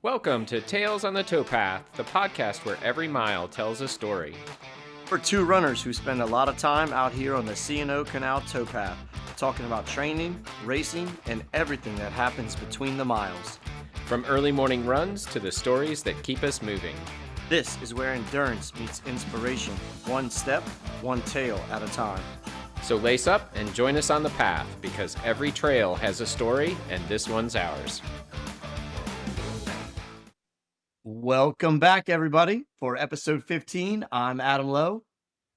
Welcome to Tales on the Towpath, the podcast where every mile tells a story. We're two runners who spend a lot of time out here on the C&O Canal Towpath, talking about training, racing, and everything that happens between the miles. From early morning runs to the stories that keep us moving. This is where endurance meets inspiration, one step, one tail at a time. So lace up and join us on the path, because every trail has a story, and this one's ours. Welcome back, everybody, for episode 15. I'm Adam Lowe.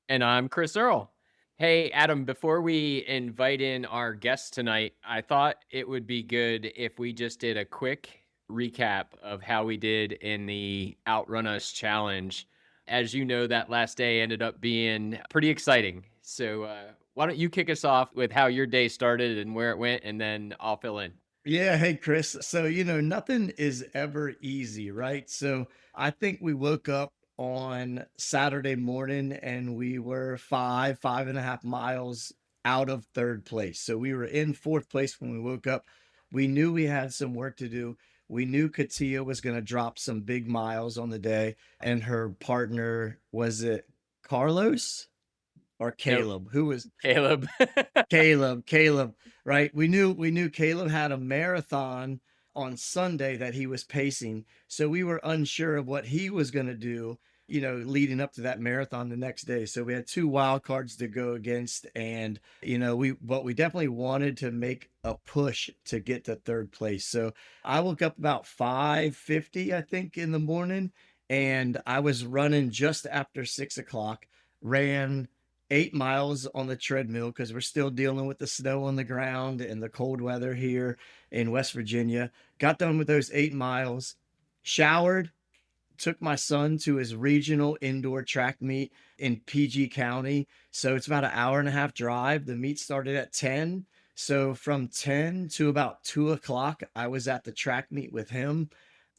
And I'm Chris Earl. Hey, Adam, before we invite in our guest tonight, I thought it would be good if we just did a quick recap of how we did in the Outrun Us Challenge. As you know, that last day ended up being pretty exciting. So why don't you kick us off with how your day started and where it went, and then I'll fill in. Yeah, hey Chris. So, nothing is ever easy, right? So, I think we woke up on Saturday morning and we were 5.5 miles out of third place. So, we were in fourth place when we woke up. We knew we had some work to do. We knew Katia was going to drop some big miles on the day, and her partner, was it Carlos or Caleb? Who was Caleb. Caleb, right? We knew Caleb had a marathon on Sunday that he was pacing. So we were unsure of what he was going to do, leading up to that marathon the next day. So we had two wild cards to go against, and we definitely wanted to make a push to get to third place. So I woke up about 5:50, I think, in the morning, and I was running just after 6 o'clock, ran 8 miles on the treadmill because we're still dealing with the snow on the ground and the cold weather here in West Virginia. Got done with those 8 miles, showered, took my son to his regional indoor track meet in PG County. So it's about an hour and a half drive. The meet started at 10. So from 10 to about 2 o'clock, I was at the track meet with him.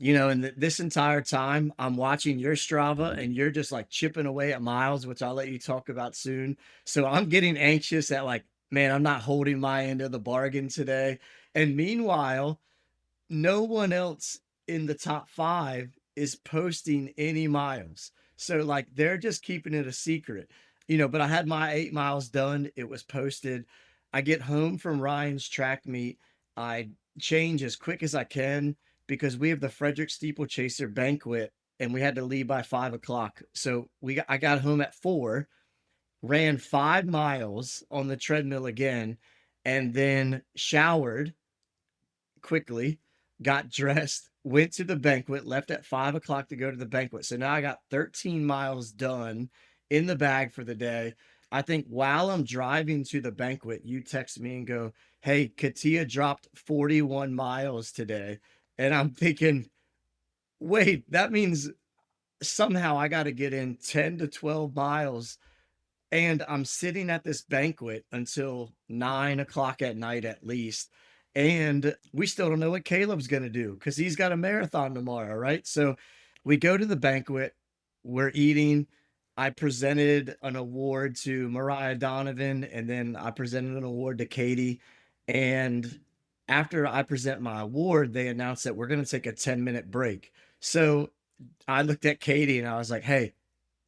And this entire time I'm watching your Strava and you're just like chipping away at miles, which I'll let you talk about soon. So I'm getting anxious at like, man, I'm not holding my end of the bargain today. And meanwhile, no one else in the top five is posting any miles. So like they're just keeping it a secret, but I had my 8 miles done. It was posted. I get home from Ryan's track meet. I change as quick as I can because we have the Frederick Steeplechaser banquet and we had to leave by 5 o'clock. So I got home at 4, ran 5 miles on the treadmill again, and then showered quickly, got dressed, went to the banquet, left at 5 o'clock to go to the banquet. So now I got 13 miles done in the bag for the day. I think while I'm driving to the banquet, you text me and go, "Hey, Katia dropped 41 miles today." And I'm thinking, wait, that means somehow I got to get in 10 to 12 miles. And I'm sitting at this banquet until 9 o'clock at night at least. And we still don't know what Caleb's going to do because he's got a marathon tomorrow, right? So we go to the banquet, we're eating. I presented an award to Mariah Donovan, and then I presented an award to Katie. And after I present my award, they announced that we're going to take a 10-minute break. So I looked at Katie and I was like, "Hey,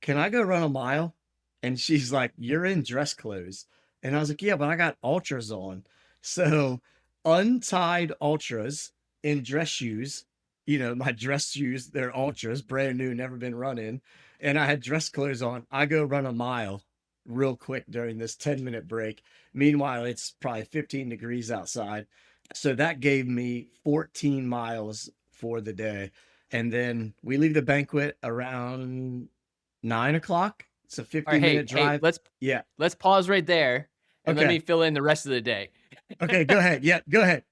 can I go run a mile?" And she's like, "You're in dress clothes." And I was like, "Yeah, but I got ultras on." So untied ultras in dress shoes, my dress shoes, they're ultras, brand new, never been running. And I had dress clothes on. I go run a mile real quick during this 10-minute break. Meanwhile, it's probably 15 degrees outside. So that gave me 14 miles for the day. And then we leave the banquet around 9 o'clock. It's a All right, 15-minute drive. Yeah. Let's pause right there and let me fill in the rest of the day. Okay, go ahead. Yeah, go ahead.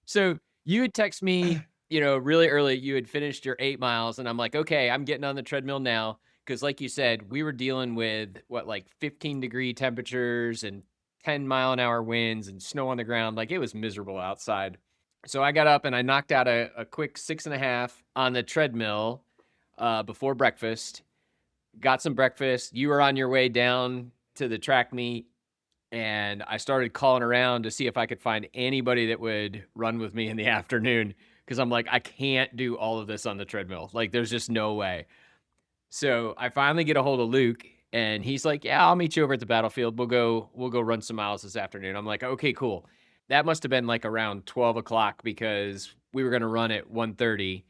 So you would text me, really early. You had finished your 8 miles, and I'm like, okay, I'm getting on the treadmill now. Because like you said, we were dealing with 15-degree temperatures and 10-mile-an-hour winds and snow on the ground. Like, it was miserable outside. So I got up and I knocked out a quick 6.5 on the treadmill before breakfast. Got some breakfast. You were on your way down to the track meet, and I started calling around to see if I could find anybody that would run with me in the afternoon, because I'm like, I can't do all of this on the treadmill. Like, there's just no way. So I finally get a hold of Luke and he's like, "Yeah, I'll meet you over at the battlefield. We'll go run some miles this afternoon." I'm like, "Okay, cool." That must have been like around 12 o'clock because we were gonna run at 1:30.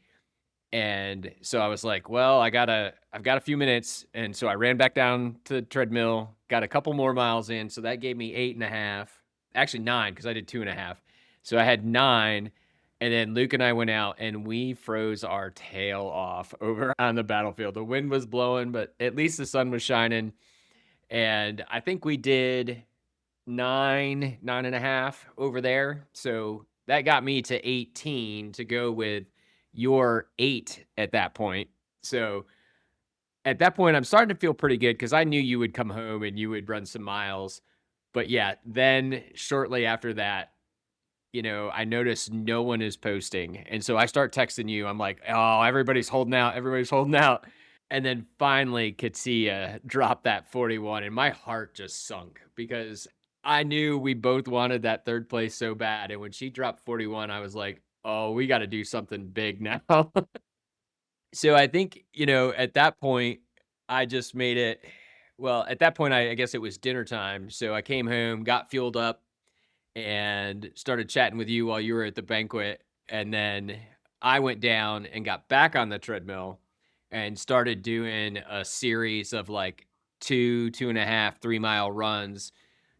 And so I was like, "Well, I've got a few minutes." And so I ran back down to the treadmill, got a couple more miles in. So that gave me 8.5, actually 9, because I did 2.5. So I had 9. And then Luke and I went out and we froze our tail off over on the battlefield. The wind was blowing, but at least the sun was shining. And I think we did 9.5 over there. So that got me to 18 to go with your 8 at that point. So at that point, I'm starting to feel pretty good because I knew you would come home and you would run some miles. But yeah, then shortly after that, I noticed no one is posting. And so I start texting you. I'm like, oh, everybody's holding out. Everybody's holding out. And then finally, Katia dropped that 41, and my heart just sunk because I knew we both wanted that third place so bad. And when she dropped 41, I was like, oh, we got to do something big now. So I think, at that point, I just made it. Well, at that point, I guess it was dinner time. So I came home, got fueled up, and started chatting with you while you were at the banquet. And then I went down and got back on the treadmill and started doing a series of like 2.5, 3 mile runs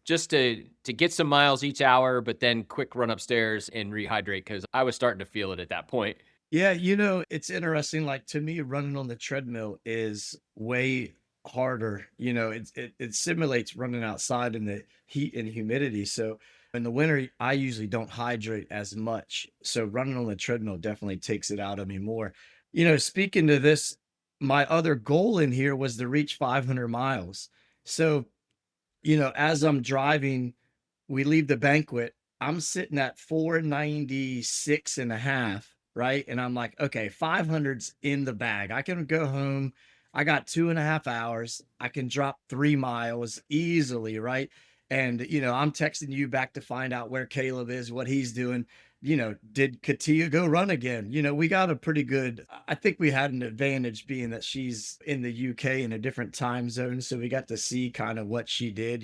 just to get some miles each hour, but then quick run upstairs and rehydrate because I was starting to feel it at that point. Yeah, it's interesting. Like to me, running on the treadmill is way harder. It simulates running outside in the heat and humidity. So in the winter, I usually don't hydrate as much. So running on the treadmill definitely takes it out of me more. Speaking to this, my other goal in here was to reach 500 miles. So as I'm driving, we leave the banquet. I'm sitting at 496 and a half, right? And I'm like, okay, 500's in the bag. I can go home. I got 2.5 hours. I can drop 3 miles easily, right? And, I'm texting you back to find out where Caleb is, what he's doing. Did Katia go run again? We got a pretty good, I think we had an advantage being that she's in the UK in a different time zone. So we got to see kind of what she did.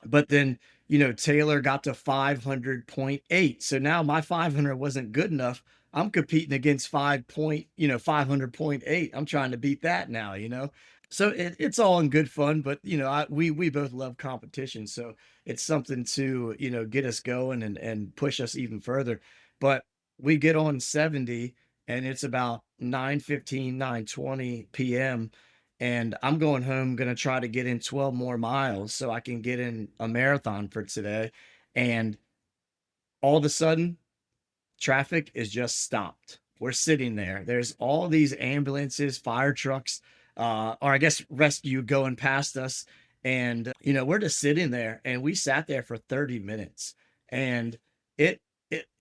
But then, Taylor got to 500.8. So now my 500 wasn't good enough. I'm competing against 500.8. I'm trying to beat that now. So it's all in good fun, but we both love competition. So it's something to, get us going and push us even further. But we get on 70 and it's about 9:15, 9:20 p.m. And I'm going home, going to try to get in 12 more miles so I can get in a marathon for today. And all of a sudden, traffic is just stopped. We're sitting there. There's all these ambulances, fire trucks, or I guess rescue going past us. And, we're just sitting there and we sat there for 30 minutes and it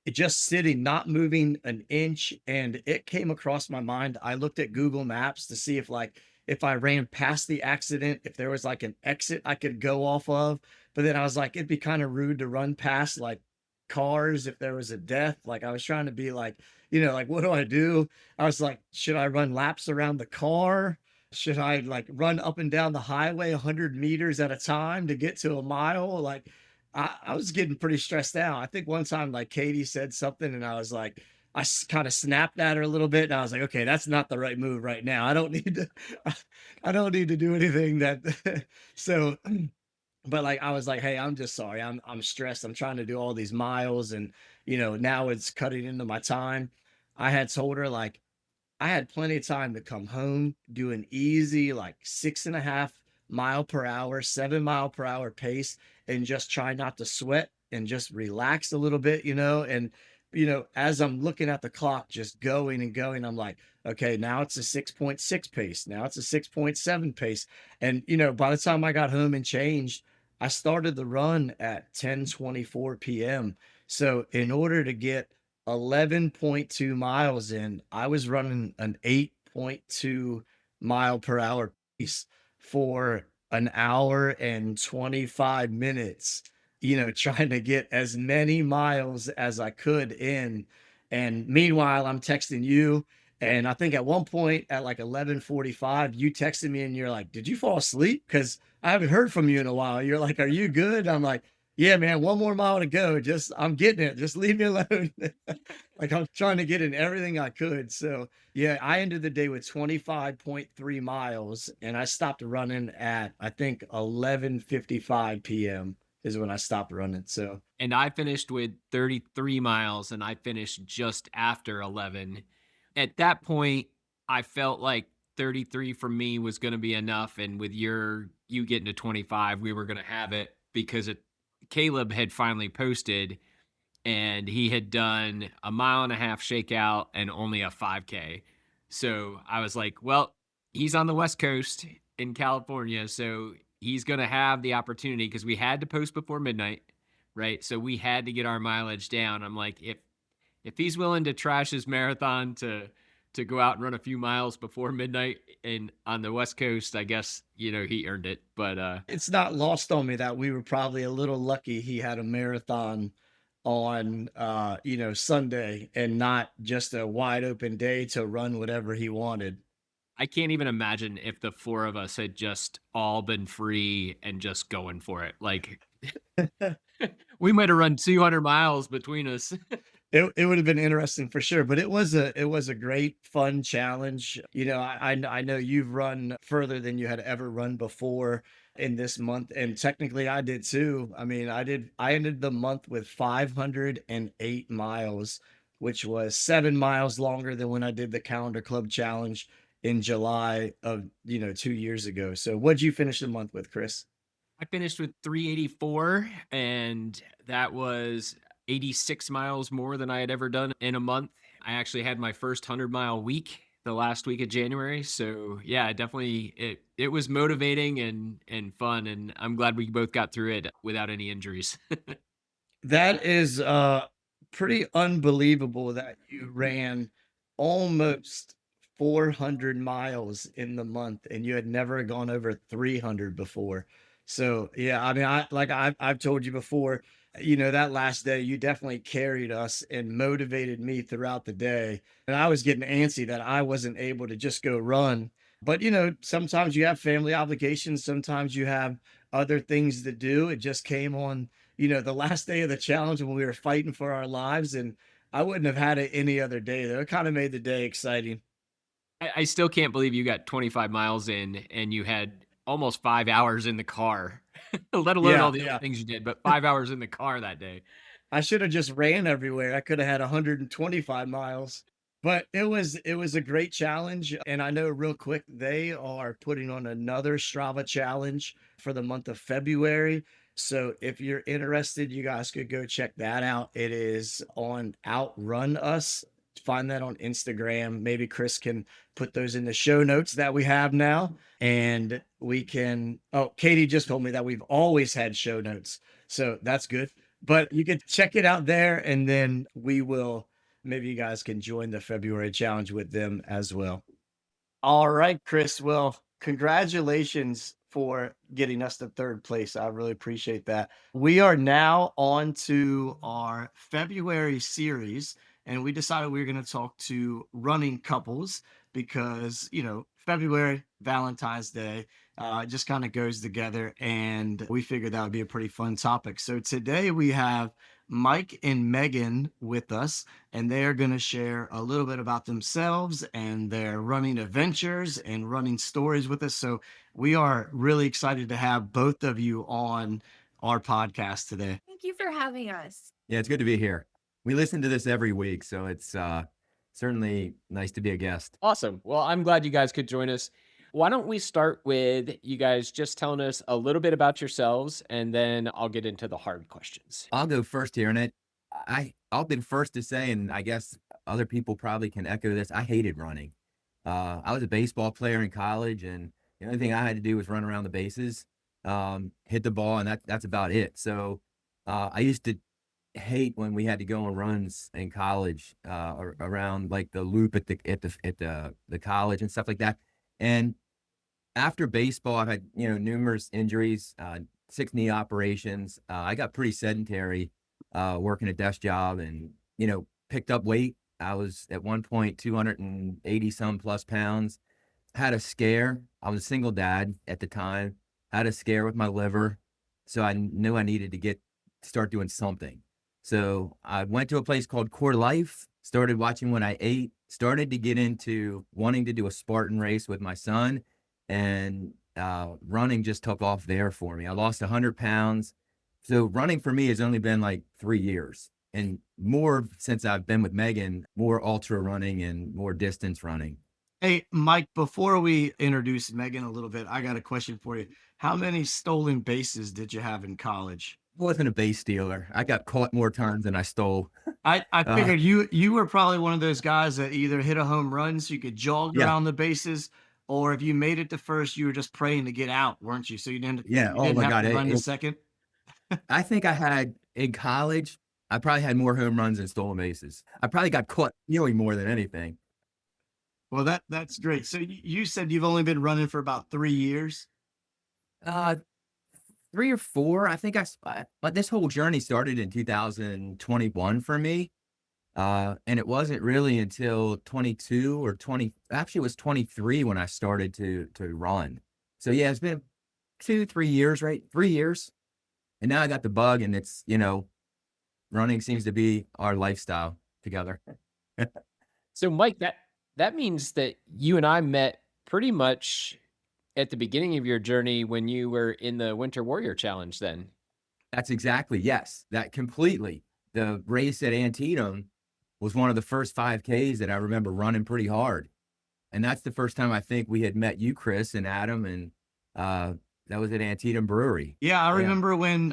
just sitting, not moving an inch. And it came across my mind. I looked at Google Maps to see if I ran past the accident, if there was like an exit I could go off of. But then I was like, it'd be kind of rude to run past like cars if there was a death. Like I was trying to be like, like what do I do? I was like, should I run laps around the car? Should I like run up and down the highway 100 meters at a time to get to a mile? Like I was getting pretty stressed out. I think one time like Katie said something and I was like, kind of snapped at her a little bit and I was like, okay, that's not the right move right now. I don't need to, I don't need to do anything that, so but like I was like, "Hey, I'm just sorry. I'm stressed. I'm trying to do all these miles and now it's cutting into my time." I had told her like I had plenty of time to come home, do an easy like 6.5 mile per hour, 7 mile per hour pace, and just try not to sweat and just relax a little bit. And as I'm looking at the clock, just going and going, I'm like, okay, now it's a 6.6 pace. Now it's a 6.7 pace. And by the time I got home and changed, I started the run at 10:24 p.m. So in order to get 11.2 miles in, I was running an 8.2 mile per hour pace for an hour and 25 minutes, trying to get as many miles as I could in. And meanwhile, I'm texting you. And I think at one point at like 11:45, you texted me and you're like, "Did you fall asleep? Because I haven't heard from you in a while." You're like, "Are you good?" I'm like, "Yeah, man, one more mile to go. Just I'm getting it. Just leave me alone." Like I'm trying to get in everything I could. So yeah, I ended the day with 25.3 miles and I stopped running at I think 11:55 p.m. is when I stopped running. So And I finished with 33 miles and I finished just after 11. At that point, I felt like 33 for me was going to be enough. And with you getting to 25, we were going to have it because Caleb had finally posted and he had done a mile and a half shakeout and only a 5K. So I was like, well, he's on the West Coast in California. So he's going to have the opportunity because we had to post before midnight, right? So we had to get our mileage down. I'm like, if he's willing to trash his marathon to go out and run a few miles before midnight and on the West Coast, I guess, he earned it. But it's not lost on me that we were probably a little lucky he had a marathon on Sunday and not just a wide open day to run whatever he wanted. I can't even imagine if the four of us had just all been free and just going for it. Like we might have run 200 miles between us. It would have been interesting for sure, but it was a great fun challenge. I know you've run further than you had ever run before in this month, and technically I did too. I mean, I ended the month with 508 miles, which was 7 miles longer than when I did the Calendar Club Challenge in July of 2 years ago. So what'd you finish the month with, Chris? I finished with 384, and that was 86 miles more than I had ever done in a month. I actually had my first 100-mile week the last week of January. So yeah, definitely it was motivating and fun. And I'm glad we both got through it without any injuries. That is pretty unbelievable that you ran almost 400 miles in the month and you had never gone over 300 before. So, yeah, I mean, I've told you before, that last day you definitely carried us and motivated me throughout the day. And I was getting antsy that I wasn't able to just go run. But, sometimes you have family obligations, sometimes you have other things to do. It just came on the last day of the challenge when we were fighting for our lives, and I wouldn't have had it any other day though. It kind of made the day exciting. I still can't believe you got 25 miles in and you had almost 5 hours in the car, let alone all Yeah, the other yeah. things you did, but 5 hours in the car that day. I should have just ran everywhere. I could have had 125 miles. But it was a great challenge. And I know real quick, they are putting on another Strava challenge for the month of February. So if you're interested, you guys could go check that out. It is on Outrun Us. Find that on Instagram. Maybe Chris can put those in the show notes that we have now. And we can, oh, Katie just told me that we've always had show notes. So that's good, but you can check it out there and then maybe you guys can join the February challenge with them as well. All right, Chris. Well, congratulations for getting us to third place. I really appreciate that. We are now on to our February series, and we decided we were going to talk to running couples because, February, Valentine's Day, it just kind of goes together, and we figured that would be a pretty fun topic. So today we have Mike and Megan with us, and they are going to share a little bit about themselves and their running adventures and running stories with us. So we are really excited to have both of you on our podcast today. Thank you for having us. Yeah, it's good to be here. We listen to this every week, so it's certainly nice to be a guest. Awesome. Well, I'm glad you guys could join us. Why don't we start with you guys just telling us a little bit about yourselves, and then I'll get into the hard questions. I'll go first here, and I'll be the first to say, and I guess other people probably can echo this. I hated running. I was a baseball player in college, and the only thing I had to do was run around the bases, hit the ball, and that's about it. So I used to hate when we had to go on runs in college around like the loop at the college and stuff like that. And after baseball, I've had, numerous injuries, 6 knee operations. I got pretty sedentary, working a desk job and, picked up weight I was at one point 280 some plus pounds. Had a scare. I was a single dad at the time. Had a scare with my liver. So I knew I needed to start doing something. So I went to a place called Core Life, started watching what I ate, started to get into wanting to do a Spartan race with my son, and running just took off there for me. I lost 100 pounds. So running for me has only been like 3 years, and more since I've been with Megan, more ultra running and more distance running. Hey, Mike, before we introduce Megan a little bit, I got a question for you. How many stolen bases did you have in college? I wasn't a base stealer. I got caught more times than I stole. I Uh, figured you were probably one of those guys that either hit a home run so you could jog yeah, around the bases, or if you made it to first, you were just praying to get out, weren't you? So yeah. you Oh didn't my have God. to run to second. I think I had in college, I probably had more home runs than stolen bases. I probably got caught stealing more than anything. Well, that's great. So you said you've only been running for about 3 years. Uh, 3 or 4. I think but this whole journey started in 2021 for me. And it wasn't really until 22 or 20, actually it was 23 when I started to run. So yeah, it's been 2, 3 years, right? 3 years. And now I got the bug, and running seems to be our lifestyle together. So, Mike, that means that you and I met pretty much at the beginning of your journey when you were in the Winter Warrior Challenge then. That's exactly, yes, that completely. The race at Antietam was one of the first 5Ks that I remember running pretty hard. And that's the first time I think we had met you, Chris and Adam, and that was at Antietam Brewery. Yeah, Yeah.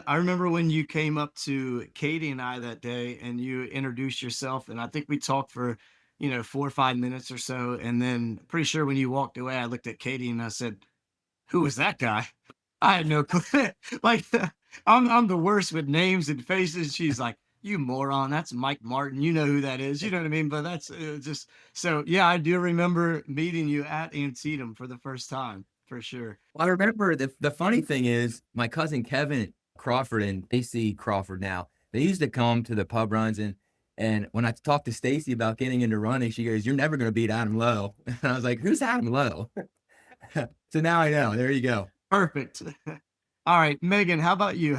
I remember when you came up to Katie and I that day and you introduced yourself, and I think we talked for 4 or 5 minutes or so, and then pretty sure when you walked away, I looked at Katie and I said, "Who was that guy?" I had no clue. Like I'm the worst with names and faces. She's like, "You moron, that's Mike Martin. You know who that is." You know what I mean? But that's just so. Yeah, I do remember meeting you at Antietam for the first time for sure. Well, I remember the funny thing is my cousin Kevin Crawford and Stacy Crawford now, they used to come to the pub runs, and when I talked to Stacy about getting into running, she goes, "You're never going to beat Adam Lowe." And I was like, "Who's Adam Lowe?" So now I know. There you go. Perfect. All right, Megan, how about you?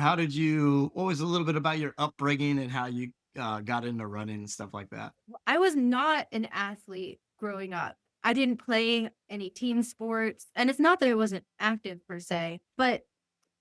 What was a little bit about your upbringing and how you got into running and stuff like that? I was not an athlete growing up. I didn't play any team sports. And it's not that I wasn't active per se, but,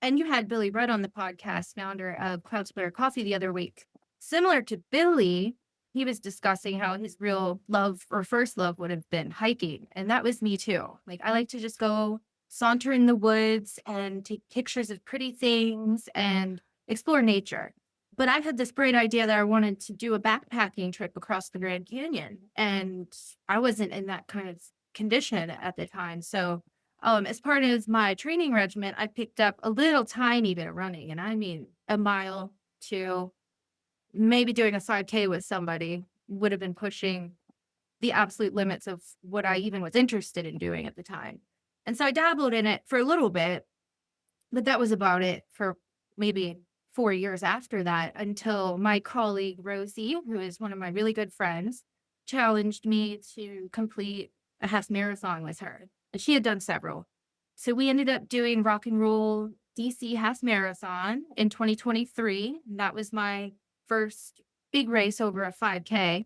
and you had Billy Rudd on the podcast, founder of Cloud Splitter Coffee the other week. Similar to Billy, he was discussing how his real love or first love would have been hiking. And that was me too. Like I like to just go saunter in the woods and take pictures of pretty things and explore nature. But I had this great idea that I wanted to do a backpacking trip across the Grand Canyon. And I wasn't in that kind of condition at the time. So, as part of my training regimen, I picked up a little tiny bit of running. And I mean, a mile to maybe doing a 5K with somebody would have been pushing the absolute limits of what I even was interested in doing at the time. And so I dabbled in it for a little bit, but that was about it for maybe 4 years after that until my colleague Rosie, who is one of my really good friends, challenged me to complete a half marathon with her. And she had done several. So we ended up doing Rock and Roll DC half marathon in 2023. And that was my first big race over a 5K.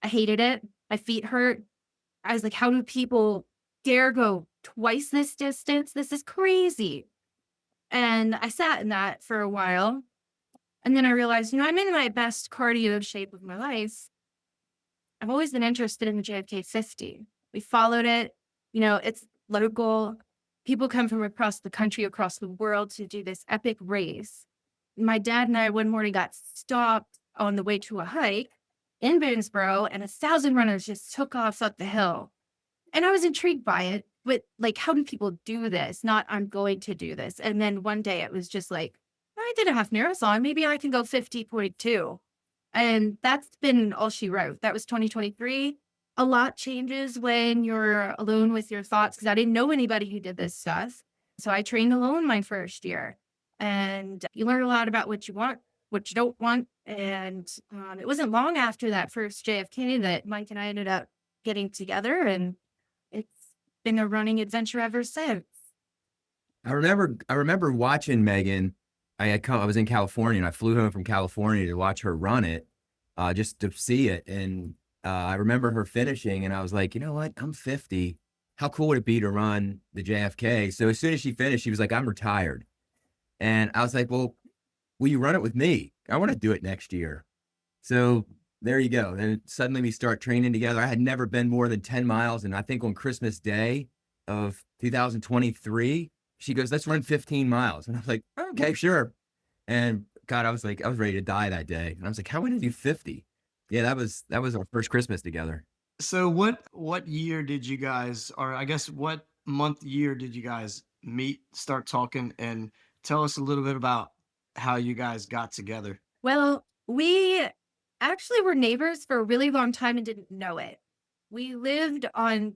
I hated it. My feet hurt. I was like, how do people dare go twice this distance? This is crazy. And I sat in that for a while. And then I realized, I'm in my best cardio shape of my life. I've always been interested in the JFK 50. We followed it. It's local. People come from across the country, across the world to do this epic race. My dad and I one morning got stopped on the way to a hike in Boonesboro, and 1,000 runners just took off up the hill. And I was intrigued by it, but like, how do people do this? Not, I'm going to do this. And then one day it was just like, I did a half marathon. Maybe I can go 50.2. And that's been all she wrote. That was 2023. A lot changes when you're alone with your thoughts because I didn't know anybody who did this stuff. So I trained alone my first year. And you learn a lot about what you want, what you don't want. And it wasn't long after that first JFK that Mike and I ended up getting together, and it's been a running adventure ever since. I remember watching Megan. I was in California and I flew home from California to watch her run it, just to see it. And I remember her finishing, and I was like, you know what? I'm 50. How cool would it be to run the JFK? So as soon as she finished, she was like, I'm retired. And I was like, well, will you run it with me? I want to do it next year. So there you go. And suddenly we start training together. I had never been more than 10 miles. And I think on Christmas Day of 2023, she goes, let's run 15 miles. And I was like, okay, sure. And God, I was ready to die that day. And I was like, how am I going to do 50? Yeah, that was our first Christmas together. So what year did you guys, or I guess what year did you guys meet, start talking, and tell us a little bit about how you guys got together? Well, we actually were neighbors for a really long time and didn't know it. We lived on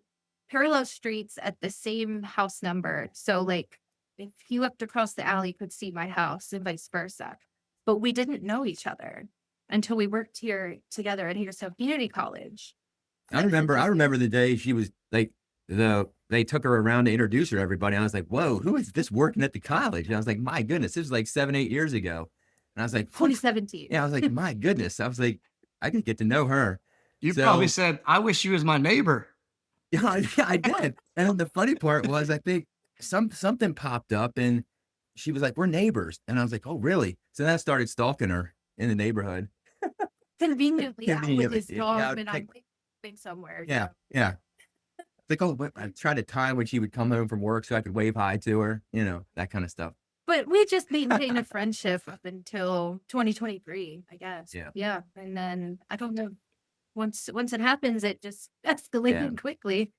parallel streets at the same house number. So like if he looked across the alley, he could see my house and vice versa. But we didn't know each other until we worked here together at Hagerstown Community College. I remember the day she was like, they took her around to introduce her to everybody. And I was like, whoa, who is this working at the college? And I was like, my goodness, this was like 7-8 years ago. And I was like, 2017. Yeah, I was like, my goodness. I was like, I could get to know her. You So- probably said, I wish she was my neighbor. Yeah, I did. And the funny part was, I think something popped up and she was like, we're neighbors. And I was like, oh, really? So then I started stalking her in the neighborhood. Conveniently out with his Yeah, dog, I and I'm think- living somewhere. Yeah. Like, oh, I tried to time when she would come home from work so I could wave hi to her, that kind of stuff. But we just maintained a friendship up until 2023, I guess. Yeah. Yeah. And then I don't know. Once it happens, it just escalated quickly.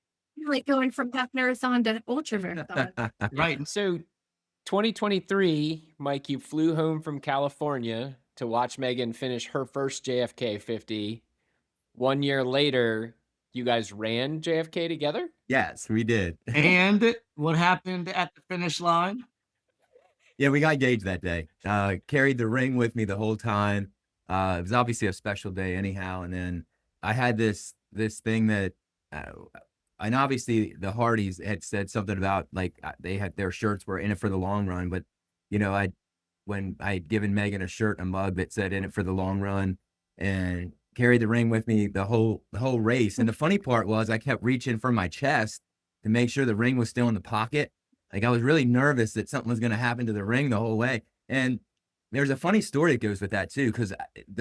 Like going from half marathon to ultra marathon. Right. So 2023, Mike, you flew home from California to watch Megan finish her first JFK 50. 1 year later, you guys ran JFK together? Yes, we did. And what happened at the finish line? Yeah, we got engaged that day. Carried the ring with me the whole time. It was obviously a special day anyhow. And then I had this thing that, and obviously the Hardys had said something about like they had their shirts were in it for the long run. But when I had given Megan a shirt and a mug that said in it for the long run, and carried the ring with me the whole race. And the funny part was I kept reaching for my chest to make sure the ring was still in the pocket. Like I was really nervous that something was going to happen to the ring the whole way. And there's a funny story that goes with that too, because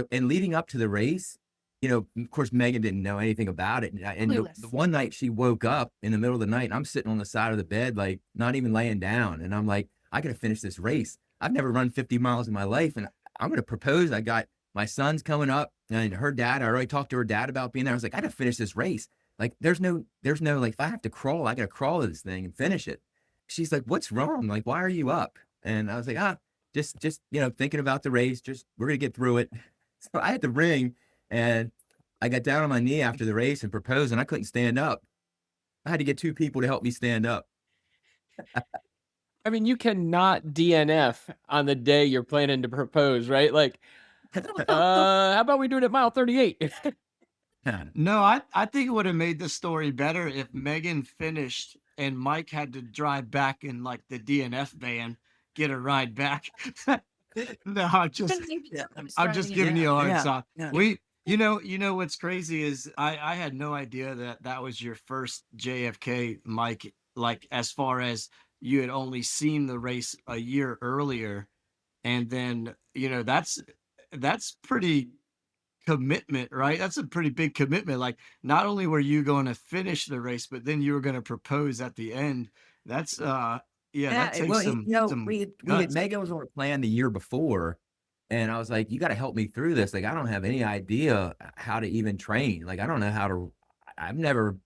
in leading up to the race, of course, Megan didn't know anything about it. And the one night she woke up in the middle of the night and I'm sitting on the side of the bed, like not even laying down. And I'm like, I got to finish this race. I've never run 50 miles in my life. And I'm going to propose. I got my son's coming up and her dad, I already talked to her dad about being there. I was like, I got to finish this race. Like there's no, like, if I have to crawl, I got to crawl to this thing and finish it. She's like, what's wrong? Like, why are you up? And I was like, just, thinking about the race, we're going to get through it. So I had the ring and I got down on my knee after the race and proposed and I couldn't stand up. I had to get 2 people to help me stand up. I mean, you cannot DNF on the day you're planning to propose, right? Like, how about we do it at mile 38? No, I think it would have made the story better if Megan finished and Mike had to drive back in like the DNF van, get a ride back. No, I'm just giving you a hard time. Yeah. You know what's crazy is I had no idea that was your first JFK, Mike. Like as far as you had only seen the race a year earlier, and then that's pretty commitment, right? That's a pretty big commitment. Like not only were you going to finish the race, but then you were going to propose at the end. That's that takes some guts. Megan was on a plan the year before. And I was like, you got to help me through this. Like, I don't have any idea how to even train. Like, I don't know I've never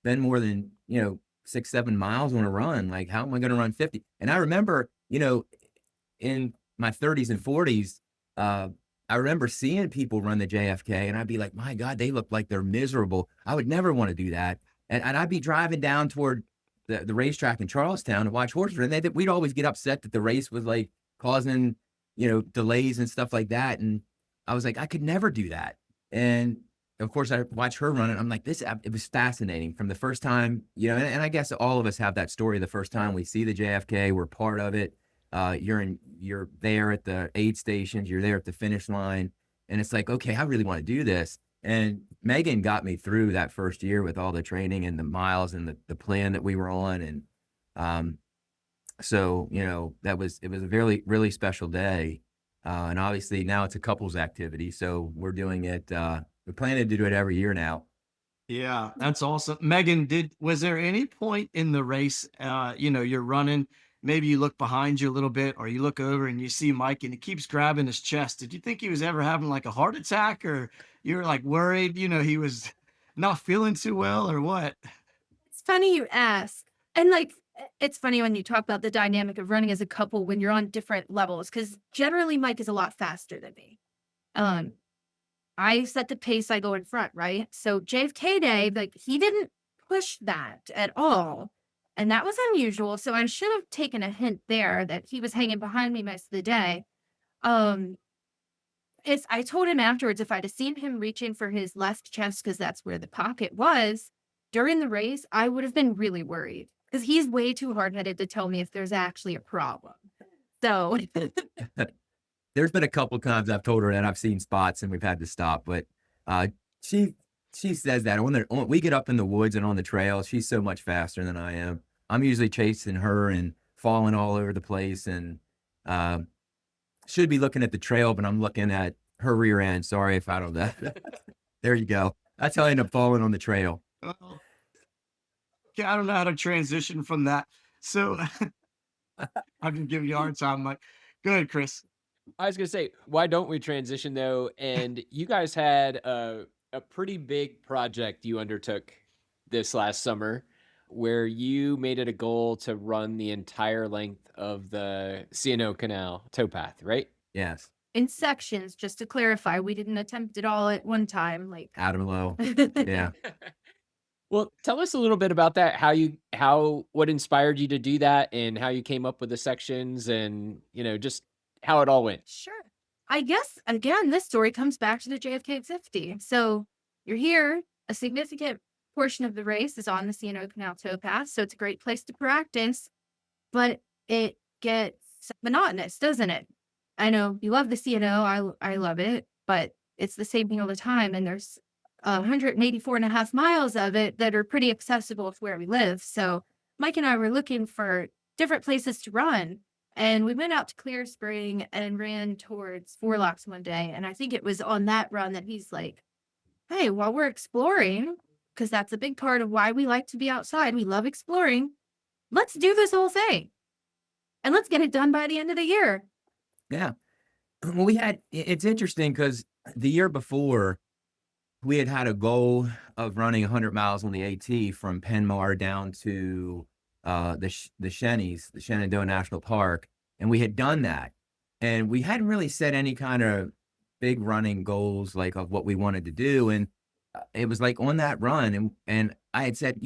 been more than, 6-7 miles on a run. Like, how am I going to run 50? And I remember, in my 30s and 40s, I remember seeing people run the JFK and I'd be like, my God, they look like they're miserable. I would never want to do that. And I'd be driving down toward the racetrack in Charlestown to watch horses. And we'd always get upset that the race was like causing delays and stuff like that. And I was like, I could never do that. And of course, I watched her run it. I'm like, it was fascinating from the first time, and I guess all of us have that story. The first time we see the JFK, we're part of it. You're there at the aid stations, you're there at the finish line. And it's like, okay, I really want to do this. And Megan got me through that first year with all the training and the miles and the plan that we were on. And, so, it was a really, really special day. And obviously now it's a couples activity. So we're doing it, we're planning to do it every year now. Yeah, that's awesome. Megan, was there any point in the race, you're running, maybe you look behind you a little bit, or you look over and you see Mike and he keeps grabbing his chest. Did you think he was ever having like a heart attack, or you were like worried, he was not feeling too well, or what? It's funny you ask. And like, it's funny when you talk about the dynamic of running as a couple when you're on different levels, because generally Mike is a lot faster than me. Um, I set the pace, I go in front, right? So JFK Day, like he didn't push that at all. And that was unusual. So I should have taken a hint there that he was hanging behind me most of the day. Um, I told him afterwards if I'd have seen him reaching for his left chest, because that's where the pocket was during the race, I would have been really worried because he's way too hard-headed to tell me if there's actually a problem. So There's been a couple times I've told her that I've seen spots and we've had to stop, but she says that when we get up in the woods and on the trail, she's so much faster than I am. I'm usually chasing her and falling all over the place, and should be looking at the trail, but I'm looking at her rear end. Sorry if I don't know. There you go. That's how I end up falling on the trail. Oh, okay, I don't know how to transition from that. So I'm just giving you a hard time, Mike. Go ahead, Chris. I was gonna say, why don't we transition though? And you guys had a pretty big project you undertook this last summer, where you made it a goal to run the entire length of the C&O Canal Towpath, right? Yes. in sections, just to clarify, we didn't attempt it all at one time. Like, Adam Low. Yeah. Well, tell us a little bit about that. What inspired you to do that, and how you came up with the sections, and just how it all went. sure. I guess, again, this story comes back to the JFK 50. So you're here, a significant portion of the race is on the C&O Canal Towpath. So it's a great place to practice, but it gets monotonous, doesn't it? I know you love the C&O. I love it, but it's the same thing all the time. And there's 184 and a half miles of it that are pretty accessible to where we live. So Mike and I were looking for different places to run. And we went out to Clear Spring and ran towards Four Locks one day. And I think it was on that run that he's like, hey, while we're exploring, because that's a big part of why we like to be outside, we love exploring, let's do this whole thing. And let's get it done by the end of the year. Yeah. Well, it's interesting because the year before, we had a goal of running 100 miles on the AT from Penmar down to the Shennies, the Shenandoah National Park. And we had done that. And we hadn't really set any kind of big running goals like of what we wanted to do. And it was like on that run. And I had said,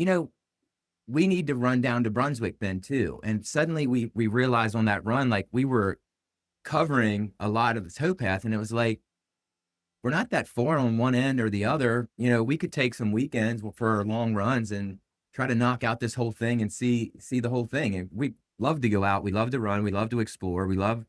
we need to run down to Brunswick then too. And suddenly we realized on that run, like we were covering a lot of the towpath. And it was like, we're not that far on one end or the other. We could take some weekends for long runs and try to knock out this whole thing and see the whole thing. And we love to go out. We love to run. We love to explore. We love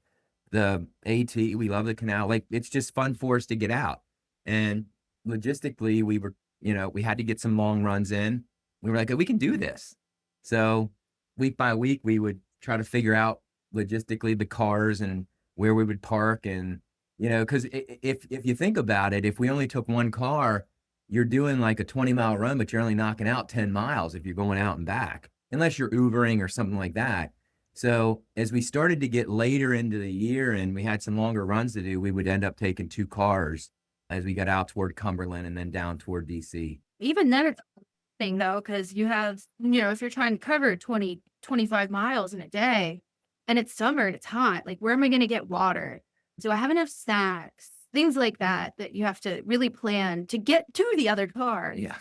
the AT. We love the canal. Like, it's just fun for us to get out. And logistically, we were, we had to get some long runs in. We were like, oh, we can do this. So week by week, we would try to figure out logistically the cars and where we would park. And, because if you think about it, if we only took one car, you're doing like a 20-mile run, but you're only knocking out 10 miles if you're going out and back, unless you're Ubering or something like that. So as we started to get later into the year and we had some longer runs to do, we would end up taking two cars as we got out toward Cumberland and then down toward DC. Even then, it's a thing though, because you have, if you're trying to cover 20, 25 miles in a day and it's summer and it's hot, like, where am I going to get water? Do I have enough snacks? Things like that you have to really plan to get to the other car. Yeah.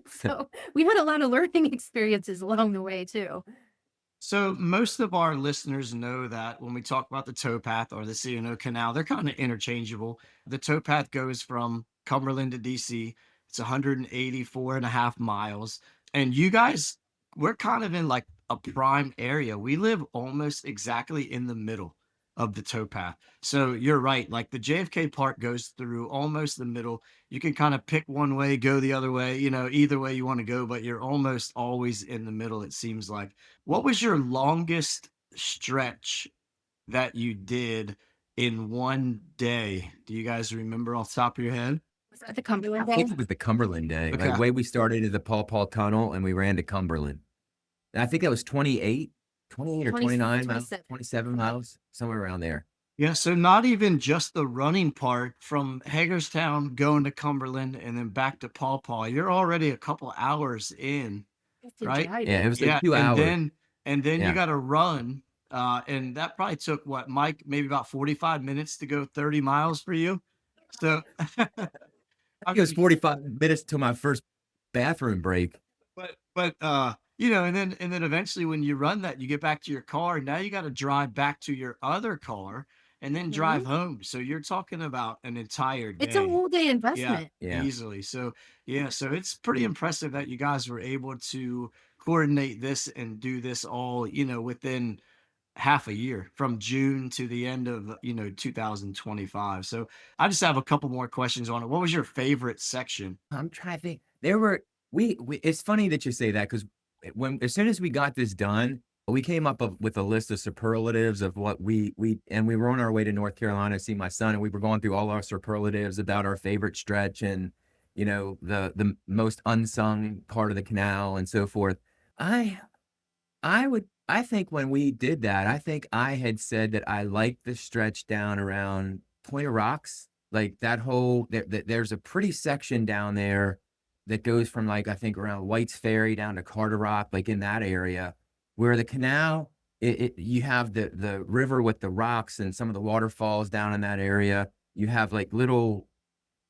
So we had a lot of learning experiences along the way too. So most of our listeners know that when we talk about the towpath or the C&O Canal, they're kind of interchangeable. The towpath goes from Cumberland to DC. It's 184 and a half miles. And you guys, we're kind of in like a prime area. We live almost exactly in the middle of the towpath. So you're right. Like the JFK Park goes through almost the middle. You can kind of pick one way, go the other way, either way you want to go, but you're almost always in the middle, it seems like. What was your longest stretch that you did in one day? Do you guys remember off the top of your head? Was that the Cumberland I Day? think it was the Cumberland Day. Okay. Like way we started at the Paw Paw Tunnel and we ran to Cumberland. And I think that was 28 or 29 miles, 27. 27 miles, somewhere around there. Yeah, so not even just the running part from Hagerstown going to Cumberland and then back to Paw Paw. You're already a couple hours in, That's a right? drive. Yeah, it was Yeah, like 2 and hours. then you Yeah. got to run, and that probably took what, Mike, maybe about 45 minutes to go 30 miles for you. So I think it was 45 minutes till my first bathroom break. but and then eventually when you run that, you get back to your car. Now you got to drive back to your other car and then drive home. So you're talking about an entire day. It's a whole day Yeah, investment. Yeah. easily. So yeah, so it's pretty impressive that you guys were able to coordinate this and do this all, within half a year from June to the end of 2025. So I just have a couple more questions on it. What was your favorite section? I'm trying to think. There were we it's funny that you say that because as soon as we got this done, we came up with a list of superlatives of what we were on our way to North Carolina to see my son, and we were going through all our superlatives about our favorite stretch and the most unsung part of the canal and so forth. I think when we did that, I think I had said that I liked the stretch down around Point of Rocks, like that whole there's a pretty section down there that goes from like I think around White's Ferry down to Carter Rock, like in that area, where the canal you have the river with the rocks and some of the waterfalls down in that area. You have like little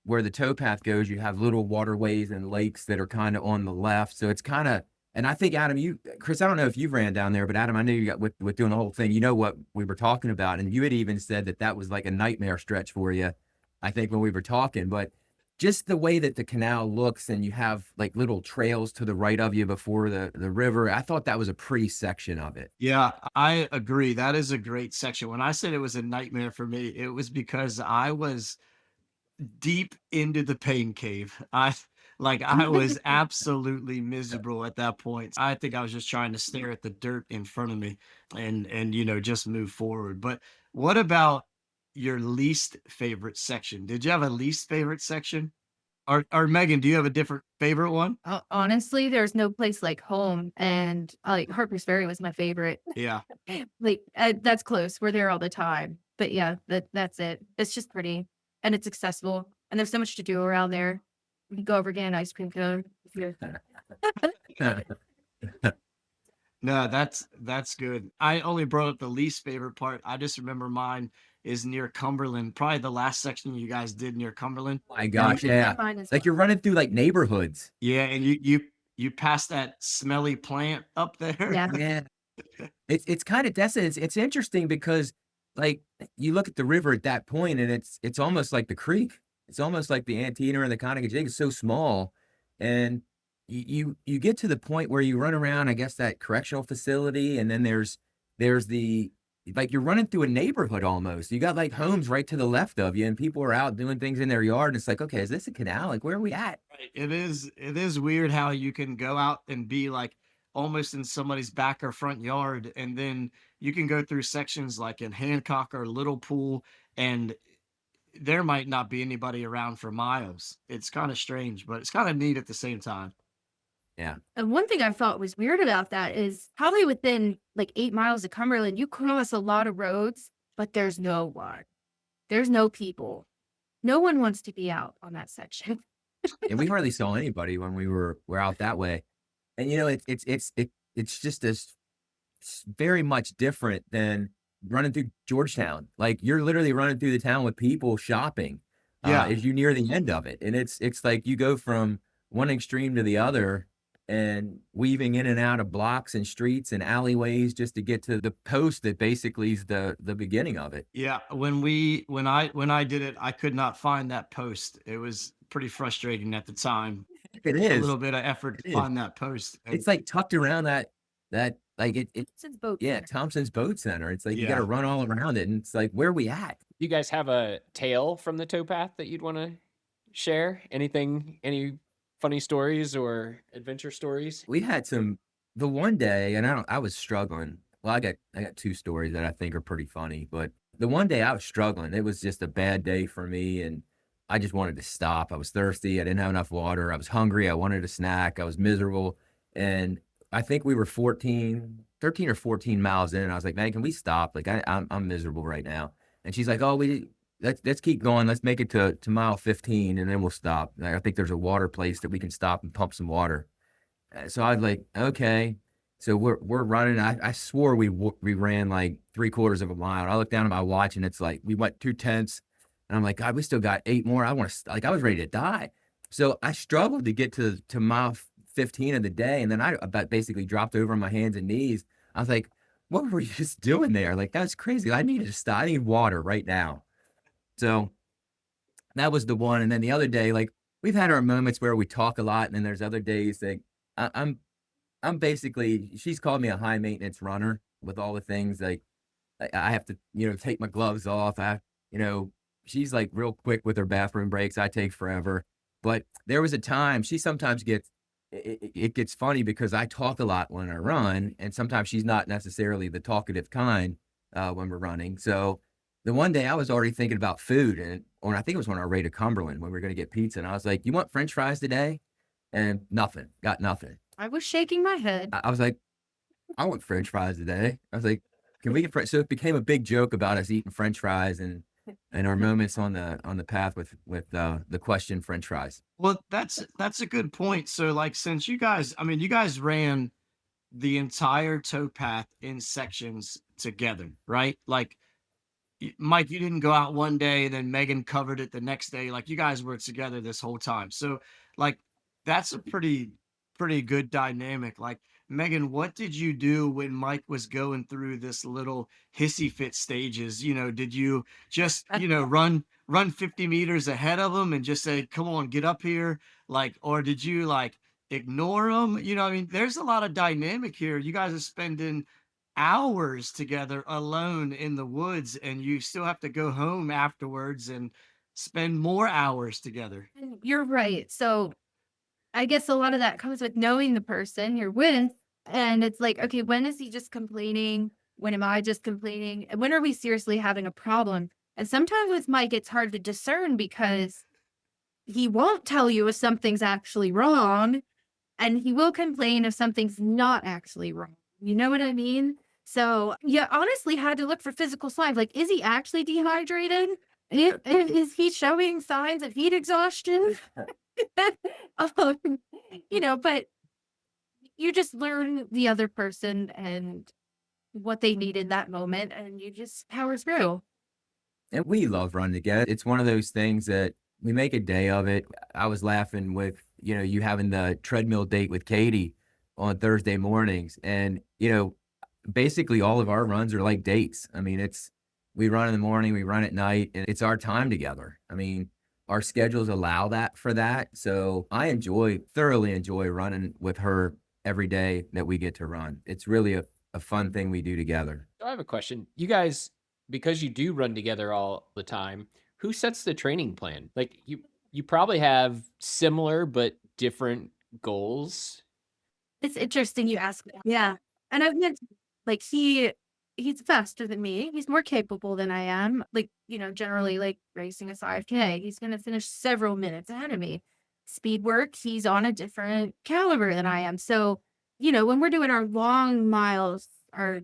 where the towpath goes, you have little waterways and lakes that are kind of on the left. So it's kind of, and I think Adam, Chris, I don't know if you ran down there, but Adam, I knew you got with doing the whole thing. You know what we were talking about, and you had even said that was like a nightmare stretch for you. I think when we were talking, but just the way that the canal looks, and you have like little trails to the right of you before the river. I thought that was a pretty section of it. Yeah, I agree. That is a great section. When I said it was a nightmare for me, it was because I was deep into the pain cave. I was absolutely miserable at that point. I think I was just trying to stare at the dirt in front of me and just move forward. But what about your least favorite section? Did you have a least favorite section? Or Megan, do you have a different favorite one? Honestly, there's no place like home, and like Harper's Ferry was my favorite. Yeah. Like that's close. We're there all the time. But yeah, that's it. It's just pretty, and it's accessible, and there's so much to do around there. We can go over again, ice cream cone. No, that's good. I only brought up the least favorite part. I just remember mine is near Cumberland. Probably the last section you guys did near Cumberland. My gosh, yeah. Mine as Like you're running through like neighborhoods. Yeah, and you passed that smelly plant up there. Yeah. Yeah. It's kind of desolate. It's interesting because like you look at the river at that point and it's almost like the creek. It's almost like the Antietam and the Connegaug. It's so small. And you get to the point where you run around, I guess, that correctional facility, and then there's the like you're running through a neighborhood almost. You got like homes right to the left of you, and people are out doing things in their yard. And it's like, okay, is this a canal? Like, where are we at? Right. It is weird how you can go out and be like almost in somebody's back or front yard, and then you can go through sections like in Hancock or Little Pool, and there might not be anybody around for miles. It's kind of strange, but it's kind of neat at the same time. Yeah. And one thing I thought was weird about that is probably within like 8 miles of Cumberland, you cross a lot of roads, but there's no one. There's no people. No one wants to be out on that section. And we hardly saw anybody when we're out that way. And it's just as very much different than running through Georgetown. Like you're literally running through the town with people shopping. Yeah. As you near the end of it. And it's like you go from one extreme to the other. and weaving in and out of blocks and streets and alleyways just to get to the post that basically is the beginning of it. Yeah, when I did it, I could not find that post. It was pretty frustrating at the time. It A is. little bit of effort It to is. find that post. And It's like tucked around that like it Since boat yeah, center. Thompson's Boat Center. It's like you got to yeah, run all around it, and it's like, where are we at? You guys have a tale from the towpath that you'd want to share? Anything, any funny stories or adventure stories? We had the one day, and I was struggling. Well, I got two stories that I think are pretty funny, but the one day I was struggling. It was just a bad day for me, and I just wanted to stop. I was thirsty. I didn't have enough water. I was hungry. I wanted a snack. I was miserable, and I think we were 13 or 14 miles in. And I was like, man, can we stop? Like I'm miserable right now. And she's like, oh, let's keep going. Let's make it to mile 15 and then we'll stop. Like, I think there's a water place that we can stop and pump some water. So I was like, okay. So we're running. I swore we ran like 3/4 of a mile. I looked down at my watch and it's like we went 2/10, and I'm like, God, we still got 8 more. I want to like I was ready to die. So I struggled to get to mile 15 of the day, and then I about basically dropped over on my hands and knees. I was like, what were you just doing there? Like that's crazy. I need to stop. I need water right now. So that was the one. And then the other day, like we've had our moments where we talk a lot, and then there's other days that I, I'm I'm basically she's called me a high maintenance runner with all the things like I have to, take my gloves off. You know, she's like real quick with her bathroom breaks. I take forever. But there was a time she sometimes it gets funny because I talk a lot when I run, and sometimes she's not necessarily the talkative kind when we're running. So the one day I was already thinking about food, and or I think it was when I raided Cumberland when we were going to get pizza, and I was like, "You want French fries today?" And nothing, got nothing. I was shaking my head. I was like, I want French fries today. I was like, can we get French? So it became a big joke about us eating French fries and our moments on the path with the question French fries. well, that's a good point. So, like, since you guys, I mean, you guys ran the entire towpath in sections together, right? Like, Mike, you didn't go out one day, then Megan covered it the next day. Like, you guys were together this whole time. So, like, that's a pretty good dynamic. Like, Megan, what did you do when Mike was going through this little hissy fit stages? Did you just, run 50 meters ahead of him and just say, come on, get up here? Like, or did you like ignore him? I mean, there's a lot of dynamic here. You guys are spending hours together alone in the woods, and you still have to go home afterwards and spend more hours together. You're right. So I guess a lot of that comes with knowing the person you're with. And it's like, okay, when is he just complaining? When am I just complaining? And when are we seriously having a problem? And sometimes with Mike, it's hard to discern because he won't tell you if something's actually wrong, and he will complain if something's not actually wrong. You know what I mean? So, yeah, honestly had to look for physical signs. Like, is he actually dehydrated? Is he showing signs of heat exhaustion? um, but you just learn the other person and what they need in that moment, and you just power through. And we love running together. It's one of those things that we make a day of it. I was laughing with, you having the treadmill date with Katie on Thursday mornings. And, basically all of our runs are like dates. I mean, we run in the morning, we run at night, and it's our time together. I mean, our schedules allow that for that. So I thoroughly enjoy running with her every day that we get to run. It's really a fun thing we do together. So I have a question. You guys, because you do run together all the time, who sets the training plan? Like you probably have similar but different goals. It's interesting you ask that. Yeah. And I've met like he's faster than me. He's more capable than I am. Like, generally like racing a 5K, he's gonna finish several minutes ahead of me. Speed work, he's on a different caliber than I am. So, when we're doing our long miles, our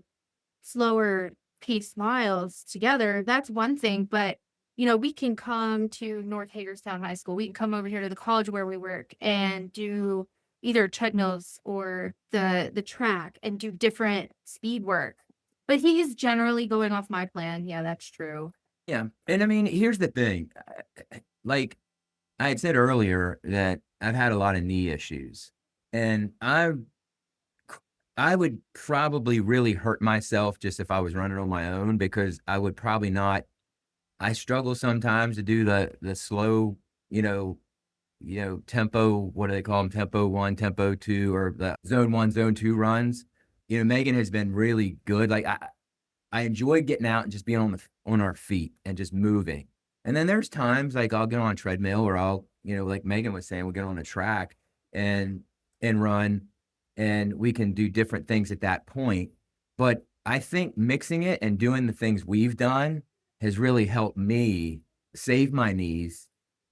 slower paced miles together, that's one thing. But we can come to North Hagerstown High School. We can come over here to the college where we work and do either treadmills or the track and do different speed work. But he's generally going off my plan. Yeah, that's true. Yeah. And I mean, here's the thing. Like I had said earlier that I've had a lot of knee issues. And I would probably really hurt myself just if I was running on my own, because I would probably not. I struggle sometimes to do the slow, you know, tempo. What do they call them? Tempo 1, tempo 2, or the zone 1, zone 2 runs. Megan has been really good. Like I enjoy getting out and just being on our feet and just moving. And then there's times like I'll get on a treadmill, or I'll, like Megan was saying, we'll get on a track and run, and we can do different things at that point. But I think mixing it and doing the things we've done has really helped me save my knees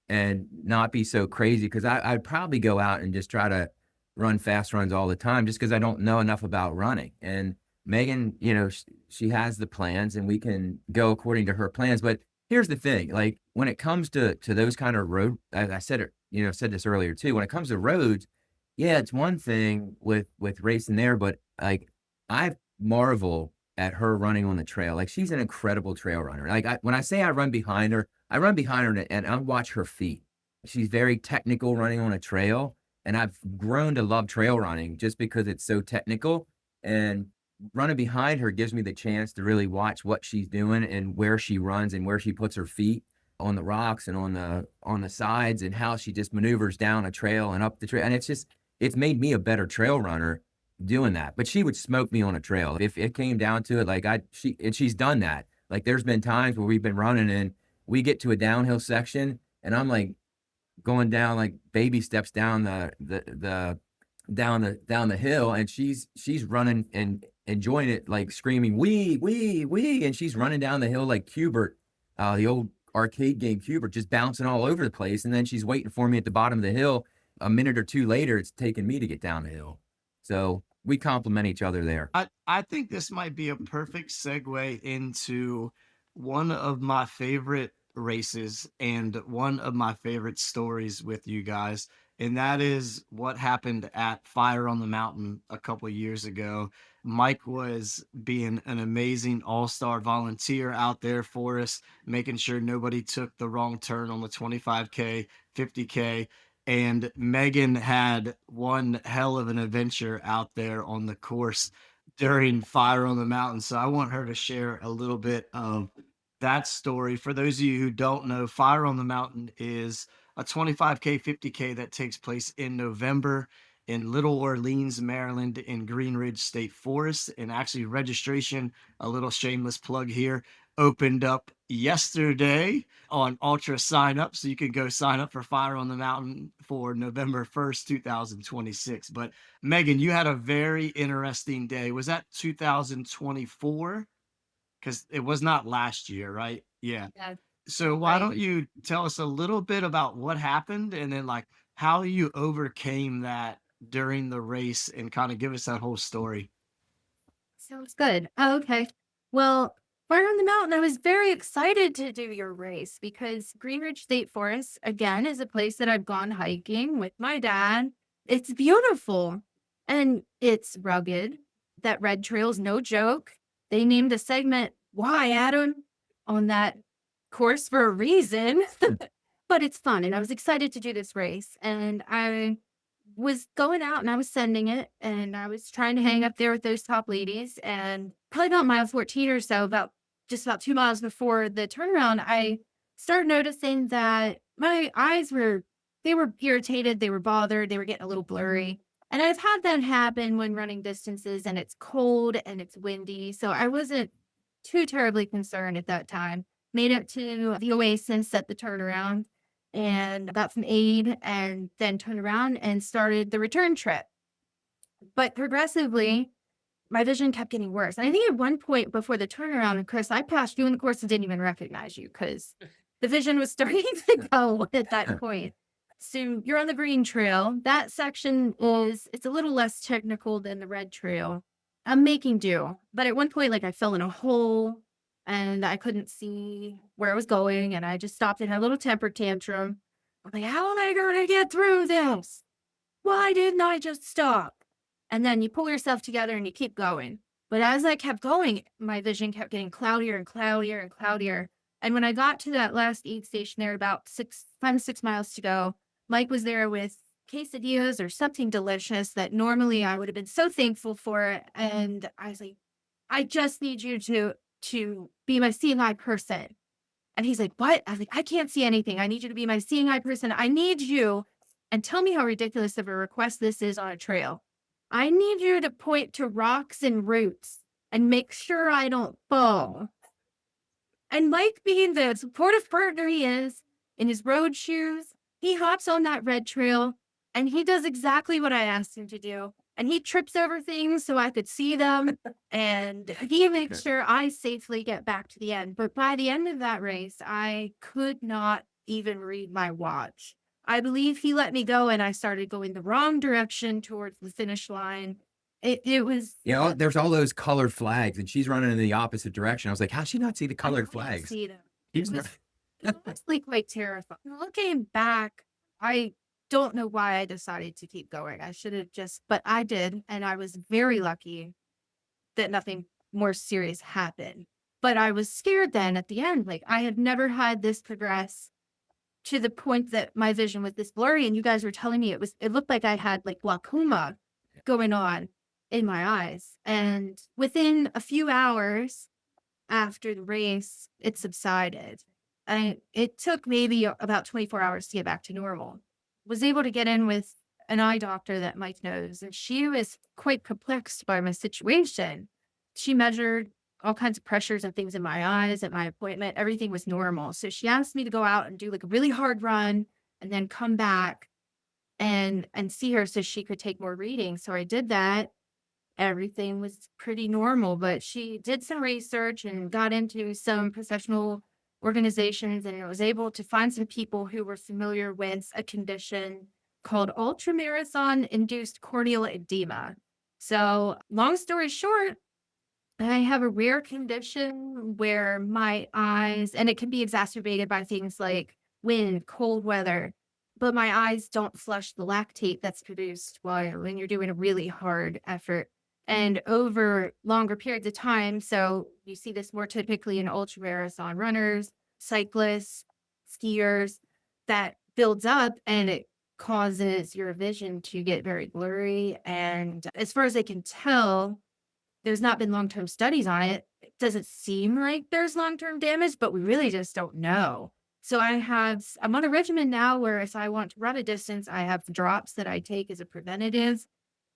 and not be so crazy. Cause I'd probably go out and just try to run fast runs all the time just because I don't know enough about running. And Megan, she has the plans and we can go according to her plans. But here's the thing, like when it comes to those kind of road, I said it, said this earlier too, when it comes to roads, yeah, it's one thing with racing there, but like I marvel at her running on the trail. Like she's an incredible trail runner. Like when I say I run behind her, and I watch her feet. She's very technical running on a trail. And I've grown to love trail running just because it's so technical. And running behind her gives me the chance to really watch what she's doing and where she runs and where she puts her feet on the rocks and on the sides, and how she just maneuvers down a trail and up the trail. And it's made me a better trail runner doing that. But she would smoke me on a trail if it came down to it. Like she's done that. Like there's been times where we've been running and we get to a downhill section and I'm like going down like baby steps down down the hill, and she's running and enjoying it, like screaming wee, and she's running down the hill like Cubert, the old arcade game Cubert, just bouncing all over the place. And then she's waiting for me at the bottom of the hill. A minute or two later, it's taking me to get down the hill. So we complement each other there. I think this might be a perfect segue into one of my favorite races and one of my favorite stories with you guys. And that is what happened at Fire on the Mountain a couple of years ago. Mike was being an amazing all-star volunteer out there for us, making sure nobody took the wrong turn on the 25K, 50K. And Megan had one hell of an adventure out there on the course during Fire on the Mountain. So I want her to share a little bit of that story. For those of you who don't know, Fire on the Mountain is a 25K, 50K that takes place in November in Little Orleans, Maryland, in Green Ridge State Forest. And actually, registration, a little shameless plug here, opened up yesterday on Ultra Sign Up. So you can go sign up for Fire on the Mountain for November 1st, 2026. But Megan, you had a very interesting day. Was that 2024? Because it was not last year, right? Yeah. Yeah, So why right. don't you tell us a little bit about what happened and then like how you overcame that during the race and kind of give us that whole story. Sounds good. Oh, okay. Well, Fire on the Mountain, I was very excited to do your race because Green Ridge State Forest, again, is a place that I've gone hiking with my dad. It's beautiful and it's rugged. That red trail's no joke. They named a segment, Why, Adam, on that course for a reason. But it's fun. And I was excited to do this race. And I was going out and I was sending it and I was trying to hang up there with those top ladies. And probably about mile 14 or so, about 2 miles before the turnaround, I started noticing that my eyes they were irritated, they were bothered, they were getting a little blurry. And I've had that happen when running distances and it's cold and it's windy. So I wasn't too terribly concerned at that time. Made it to the Oasis at the turnaround and got some aid and then turned around and started the return trip. But progressively, my vision kept getting worse. And I think at one point before the turnaround, Chris, I passed you in the course and didn't even recognize you because the vision was starting to go at that point. So you're on the green trail. That section it's a little less technical than the red trail. I'm making do. But at one point, like I fell in a hole and I couldn't see where I was going. And I just stopped and had a little temper tantrum. I'm like, how am I going to get through this? Why didn't I just stop? And then you pull yourself together and you keep going. But as I kept going, my vision kept getting cloudier and cloudier and cloudier. And when I got to that last aid station there, about 5 to 6 miles to go, Mike was there with quesadillas or something delicious that normally I would have been so thankful for. And I was like, I just need you to be my seeing eye person. And he's like, what? I was like, I can't see anything. I need you to be my seeing eye person. I need you. And tell me how ridiculous of a request this is on a trail. I need you to point to rocks and roots and make sure I don't fall. And Mike, being the supportive partner he is in his road shoes, he hops on that red trail and he does exactly what I asked him to do. And he trips over things so I could see them. And he makes sure I safely get back to the end. But by the end of that race, I could not even read my watch. I believe he let me go and I started going the wrong direction towards the finish line. It was You know, there's all those colored flags, and she's running in the opposite direction. I was like, how'd she not see the I colored couldn't flags? see them. She's It not- was honestly quite terrifying. Looking back, I don't know why I decided to keep going. I should have just, but I did. And I was very lucky that nothing more serious happened. But I was scared then at the end. Like I had never had this progress to the point that my vision was this blurry. And you guys were telling me it looked like I had like glaucoma going on in my eyes. And within a few hours after the race, it subsided. And it took maybe about 24 hours to get back to normal. Was able to get in with an eye doctor that Mike knows, and she was quite perplexed by my situation. She measured all kinds of pressures and things in my eyes at my appointment. Everything was normal. So she asked me to go out and do like a really hard run and then come back and see her so she could take more readings. So I did that. Everything was pretty normal, but she did some research and got into some professional organizations and was able to find some people who were familiar with a condition called ultramarathon induced corneal edema. So, long story short, I have a rare condition where my eyes, and it can be exacerbated by things like wind, cold weather, but my eyes don't flush the lactate that's produced when you're doing a really hard effort. And over longer periods of time, so you see this more typically in ultra marathon runners, cyclists, skiers, that builds up and it causes your vision to get very blurry. And as far as they can tell, there's not been long-term studies on it. It doesn't seem like there's long-term damage, but we really just don't know. So I'm on a regimen now where if I want to run a distance, I have drops that I take as a preventative.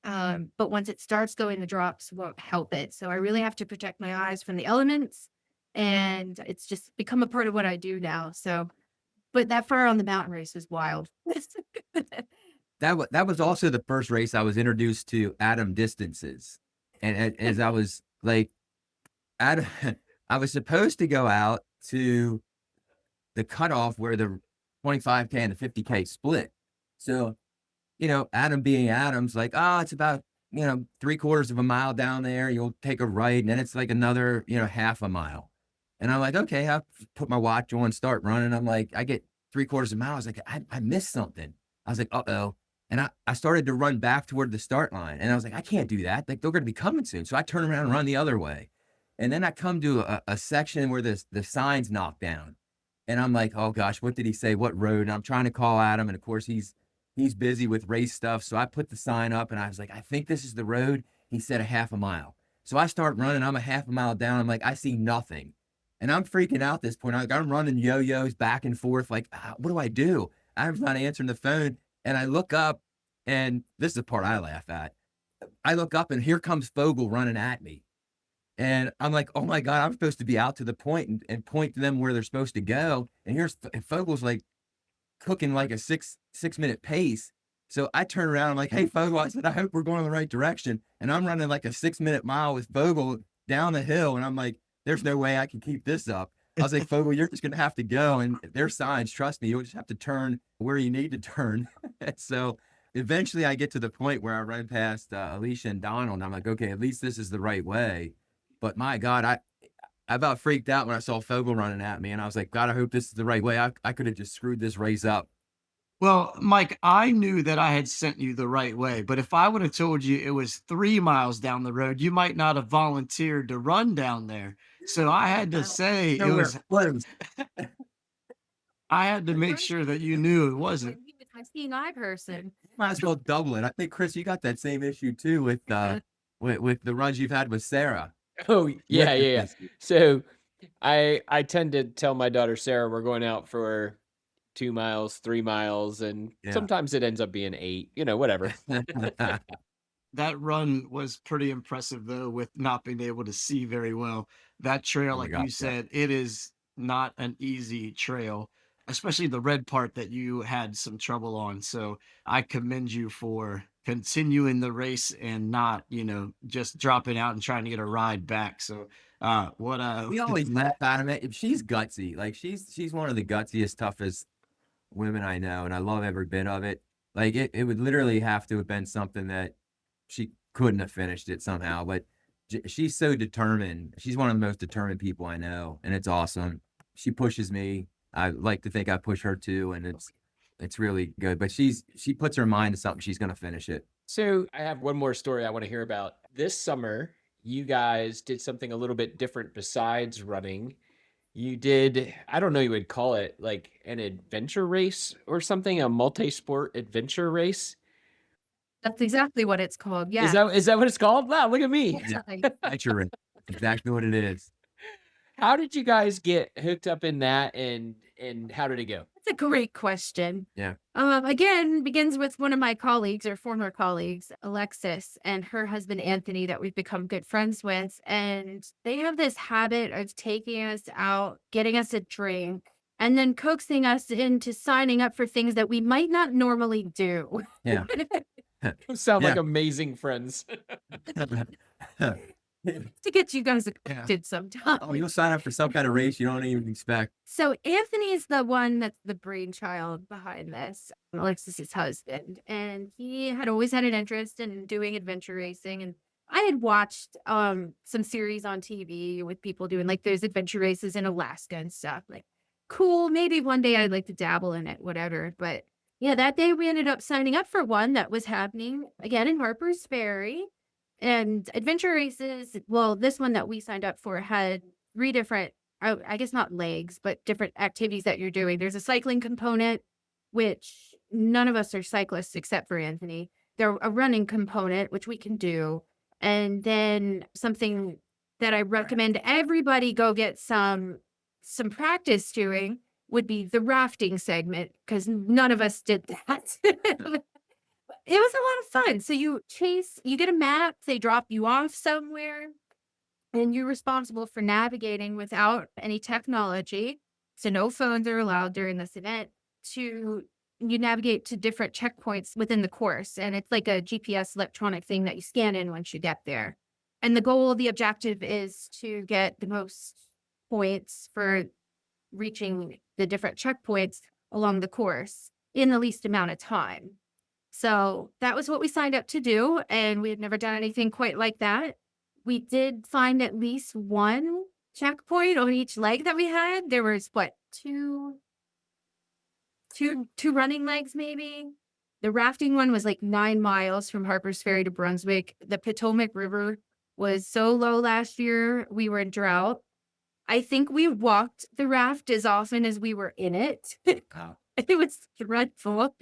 But once it starts going, the drops won't help it. So I really have to protect my eyes from the elements. And it's just become a part of what I do now. But that far on the mountain race was wild. that was also the first race I was introduced to atom distances. And as I was like, I was supposed to go out to the cutoff where the 25K and the 50K split. So, Adam being Adam's like, oh, it's about, 3/4 of a mile down there. You'll take a right. And then it's like another, half a mile. And I'm like, okay, I put my watch on, start running. I'm like, I get 3/4 of a mile. I was like, I missed something. I was like, uh-oh. And I started to run back toward the start line. And I was like, I can't do that. Like, they're going to be coming soon. So I turn around and run the other way. And then I come to a section where the sign's knocked down. And I'm like, oh gosh, what did he say? What road? And I'm trying to call Adam. And of course, he's busy with race stuff. So I put the sign up and I was like, I think this is the road. He said a half a mile. So I start running. I'm a half a mile down. I'm like, I see nothing. And I'm freaking out at this point. I'm running yo-yos back and forth. Like, what do? I'm not answering the phone. And I look up, and this is the part I laugh at. I look up, and here comes Fogel running at me. And I'm like, oh my God, I'm supposed to be out to the point and point to them where they're supposed to go. And Fogel's like cooking like a six minute pace. So I turn around, I'm like, hey, Fogel, I said, I hope we're going in the right direction. And I'm running like a 6-minute mile with Fogel down the hill. And I'm like, there's no way I can keep this up. I was like, Fogel, you're just going to have to go. And there's signs, trust me, you'll just have to turn where you need to turn. So eventually I get to the point where I run past Alicia and Donald. And I'm like, okay, at least this is the right way. But my God, I about freaked out when I saw Fogel running at me. And I was like, God, I hope this is the right way. I could have just screwed this race up. Well, Mike, I knew that I had sent you the right way, but if I would have told you it was 3 miles down the road, you might not have volunteered to run down there. So I had to say it was, I had to make sure that you knew it wasn't. He was my seeing eye person. Might as well double it. I think, Chris, you got that same issue too with the runs you've had with Sarah. Oh, You yeah, have yeah, yeah. consistency. So I tend to tell my daughter Sarah we're going out for 2 miles, 3 miles, and Yeah. sometimes it ends up being 8, whatever. That run was pretty impressive though, with not being able to see very well. That trail, Oh my like gosh, you yeah. said, it is not an easy trail, especially the red part that you had some trouble on. So I commend you for continuing the race and not, just dropping out and trying to get a ride back. So what We always laugh at him. She's gutsy. Like she's one of the gutsiest, toughest women I know, and I love every bit of it. Like it would literally have to have been something that she couldn't have finished it somehow, but she's so determined. She's one of the most determined people I know, and it's awesome. She pushes me. I like to think I push her too, and it's really good. But she puts her mind to something, she's gonna finish it. So I have one more story I want to hear about. This summer, you guys did something a little bit different besides running. You did, I don't know, you would call it like an adventure race or something, a multi-sport adventure race. That's exactly what it's called. Is Yeah. that what it's called? Wow, look at me. Yeah, Like, adventure race. Exactly what it is. How did you guys get hooked up in that and how did it go? that's a great question. Yeah. Again, begins with one of my colleagues or former colleagues, Alexis, and her husband, Anthony, that we've become good friends with. And they have this habit of taking us out, getting us a drink, and then coaxing us into signing up for things that we might not normally do. Yeah. Sound like Yeah. amazing friends. To get you guys Yeah. addicted sometimes. Oh, you'll sign up for some kind of race you don't even expect. So Anthony is the one that's the brainchild behind this, Alexis's husband, and he had always had an interest in doing adventure racing. And I had watched some series on TV with people doing like those adventure races in Alaska and stuff. Like, cool, maybe one day I'd like to dabble in it, whatever. But yeah, that day we ended up signing up for one that was happening again in Harper's Ferry. And adventure races, well, this one that we signed up for had 3 different, I guess not legs, but different activities that you're doing. There's a cycling component, which none of us are cyclists except for Anthony. There's a running component, which we can do. And then something that I recommend everybody go get some practice doing would be the rafting segment, because none of us did that. It was a lot of fun. So you get a map, they drop you off somewhere, and you're responsible for navigating without any technology. So no phones are allowed during this event. You navigate to different checkpoints within the course. And it's like a GPS electronic thing that you scan in once you get there. And the objective is to get the most points for reaching the different checkpoints along the course in the least amount of time. So that was what we signed up to do, and we had never done anything quite like that. We did find at least one checkpoint on each leg that we had. There was what, two running legs maybe. The rafting one was like 9 miles from Harper's Ferry to Brunswick. The Potomac River was so low last year, we were in drought. I think we walked the raft as often as we were in it. Wow. It was dreadful.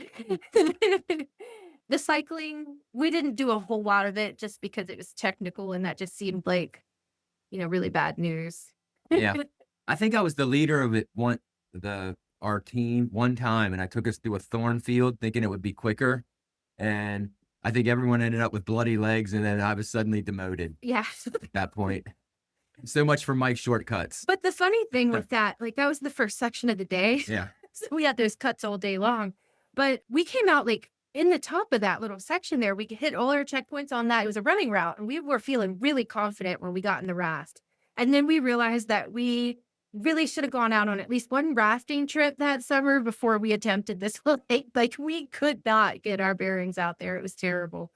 The cycling, we didn't do a whole lot of it just because it was technical and that just seemed like, really bad news. Yeah. I think I was the leader of it our team one time, and I took us through a thorn field thinking it would be quicker. And I think everyone ended up with bloody legs, and then I was suddenly demoted Yeah. at that point. So much for Mike's shortcuts. But the funny thing with that, like that was the first section of the day. Yeah. So we had those cuts all day long. But we came out like in the top of that little section there. We hit all our checkpoints on that. It was a running route, and we were feeling really confident when we got in the raft. And then we realized that we really should have gone out on at least one rafting trip that summer before we attempted this whole thing. Like we could not get our bearings out there. It was terrible.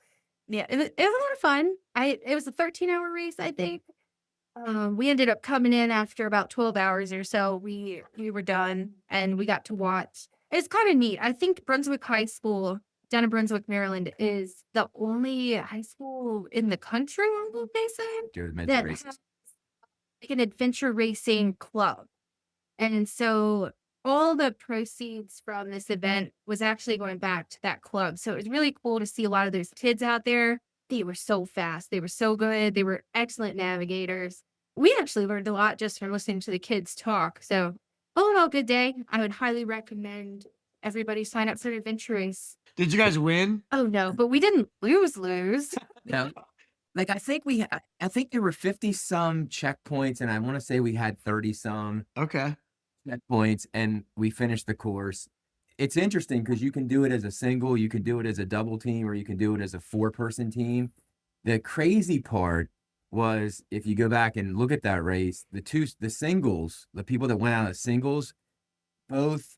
Yeah, it was a lot of fun. It was a 13-hour race, I think. We ended up coming in after about 12 hours or so. We were done and we got to watch. It's kind of neat. I think Brunswick High School down in Brunswick, Maryland is the only high school in the country, they said, that has like an adventure racing club. And so all the proceeds from this event was actually going back to that club. So it was really cool to see a lot of those kids out there. They were so fast. They were so good. They were excellent navigators. We actually learned a lot just from listening to the kids talk. So all in all, good day. I would highly recommend everybody sign up for an adventure race. Did you guys win? Oh no, but we didn't lose. Yeah. Like I think there were 50 some checkpoints, and I want to say we had 30 some Okay. checkpoints, and we finished the course. It's interesting because you can do it as a single, you can do it as a double team, or you can do it as a 4-person team. The crazy part was if you go back and look at that race, the singles, the people that went out as singles, both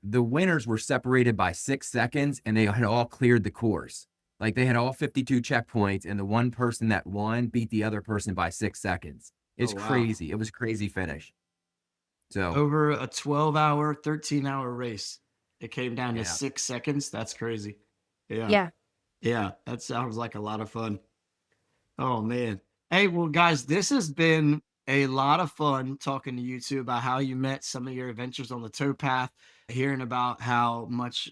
the winners were separated by 6 seconds, and they had all cleared the course. Like they had all 52 checkpoints, and the one person that won beat the other person by 6 seconds. It's Oh, wow. crazy. It was a crazy finish. So Over a 12-hour, 13-hour race, it came down to Yeah. 6 seconds. That's crazy. Yeah. Yeah. Yeah. That sounds like a lot of fun. Oh, man. Hey, well, guys, this has been a lot of fun talking to you two about how you met, some of your adventures on the towpath, hearing about how much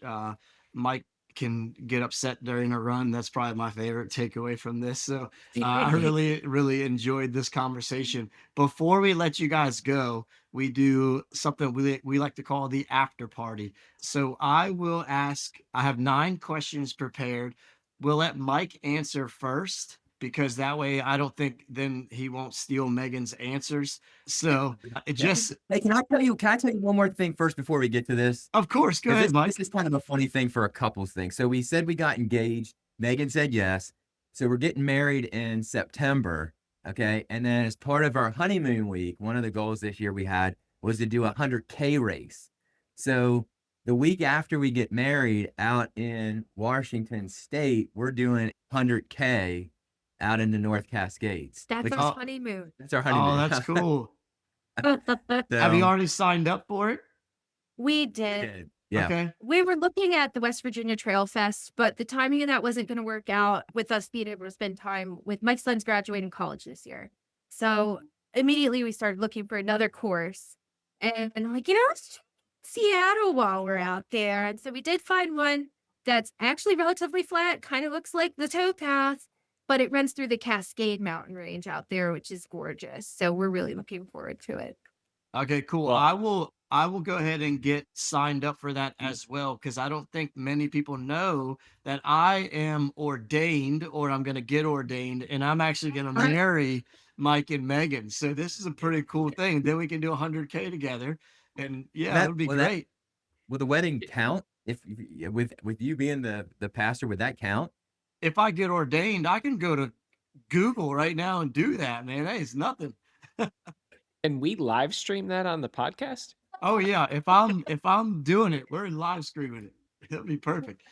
Mike can get upset during a run. That's probably my favorite takeaway from this. So I really, really enjoyed this conversation. Before we let you guys go, we do something we like to call the after party. So I will ask, I have 9 questions prepared. We'll let Mike answer first, because that way I don't think then he won't steal Megan's answers. So it just, Hey, can I tell you one more thing first before we get to this? of course, go 'Cause ahead, this, Mike. this is kind of a funny thing for a couples thing. So we said we got engaged. Megan said yes. So we're getting married in September. Okay. And then as part of our honeymoon week, one of the goals this year we had was to do a 100K race. So the week after we get married out in Washington State, we're doing 100K out in the North Cascades. That's which our is- honeymoon. that's our honeymoon. Oh, that's cool. Have So, you already signed up for it? We did. yeah. Okay. We were looking at the West Virginia Trail Fest, but the timing of that wasn't going to work out with us being able to spend time with my son's graduating college this year. So immediately we started looking for another course. And I'm like, let's check Seattle while we're out there. And so we did find one that's actually relatively flat, kind of looks like the towpath, but it runs through the Cascade Mountain Range out there, which is gorgeous. So we're really looking forward to it. Okay, cool. Well- I will go ahead and get signed up for that as well, because I don't think many people know that I am ordained, or I'm going to get ordained, and I'm actually going to marry Mike and Megan. So this is a pretty cool thing. Then we can do 100K together, and yeah, that would be great. Will the wedding count? If with you being the pastor, would that count? If I get ordained, I can go to Google right now and do that, man. That is nothing. Can we live stream that on the podcast? Oh yeah, if I'm doing it, we're live streaming it. That'll be perfect.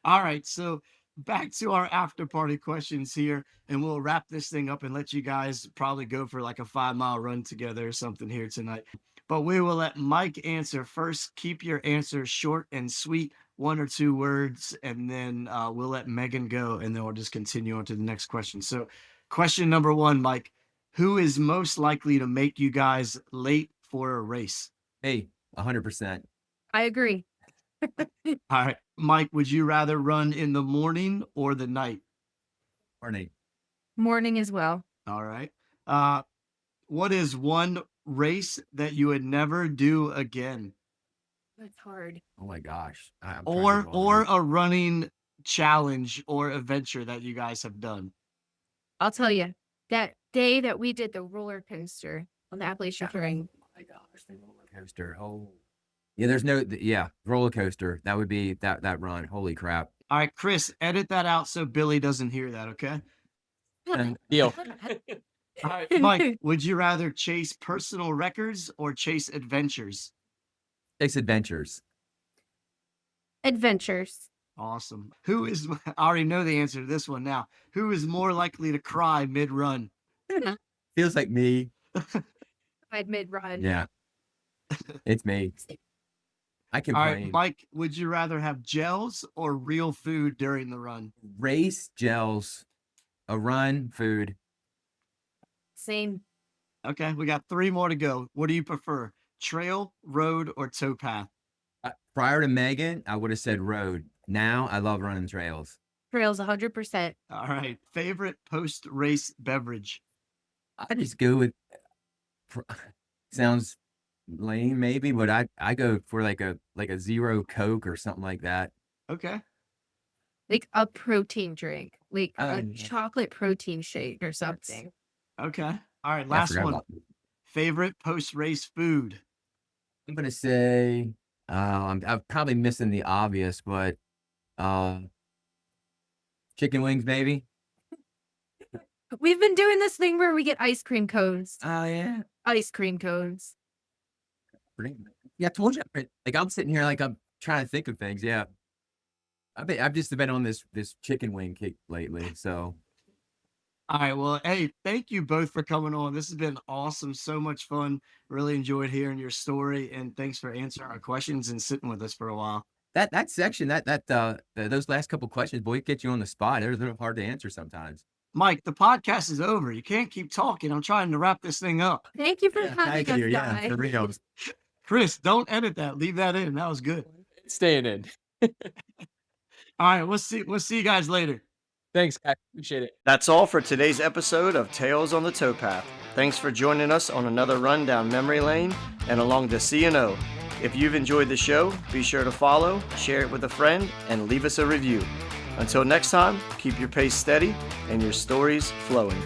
All right, so back to our after party questions here, and we'll wrap this thing up and let you guys probably go for like a 5-mile run together or something here tonight. But we will let Mike answer first. Keep your answers short and sweet, 1 or 2 words, and then we'll let Megan go, and then we'll just continue on to the next question. So, question number 1, Mike, who is most likely to make you guys late for a race? Hey, 100%. I agree. All right, Mike, would you rather run in the morning or the night? Morning. Morning as well. All right. What is one race that you would never do again? That's hard. Oh my gosh. I'm trying to Or go on this. a running challenge or adventure that you guys have done? I'll tell you, that day that we did the roller coaster on the Appalachian Trail, Oh my gosh, the roller coaster. Oh. Yeah, roller coaster. That would be that run. Holy crap. All right, Chris, edit that out so Billy doesn't hear that, okay? Deal. All right, Mike, would you rather chase personal records or chase adventures? Takes adventures. adventures. Awesome. Who is, I already know the answer to this one now. Who is more likely to cry mid-run? Feels like me. I'd mid-run. Yeah. It's me. I All complain. right, Mike, would you rather have gels or real food during the run? Race, gels, a run, food. Same. Okay, we got 3 more to go. What do you prefer? trail, road, or towpath? Prior to Megan, I would have said road. Now I love running trails. Trails 100%. All right. Favorite post-race beverage? I just go with, sounds lame maybe, but I go for like a zero Coke or something like that. Okay. Like a protein drink, like a Yeah. chocolate protein shake or something. Okay. All right. Yeah, I Last forgot one. about- Favorite post-race food? I'm gonna say, I'm probably missing the obvious, but chicken wings, maybe. We've been doing this thing where we get ice cream cones. Oh yeah. Ice cream cones. Yeah, I told you. Like I'm sitting here, like I'm trying to think of things. Yeah, I've just been on this chicken wing kick lately. So All right. Well, hey, thank you both for coming on. This has been awesome. So much fun. Really enjoyed hearing your story, and thanks for answering our questions and sitting with us for a while. that section, those last couple questions, boy, it gets you on the spot. They're a little hard to answer sometimes. Mike, the podcast is over. You can't keep talking. I'm trying to wrap this thing up. Thank you for Yeah, having thank us, you. Yeah, guys. for real. Chris, don't edit that. Leave that in. That was good. It's staying in. All right. We'll see you guys later. Thanks, guys. Appreciate it. That's all for today's episode of Tales on the Towpath. Thanks for joining us on another run down memory lane and along the C&O. If you've enjoyed the show, be sure to follow, share it with a friend, and leave us a review. Until next time, keep your pace steady and your stories flowing.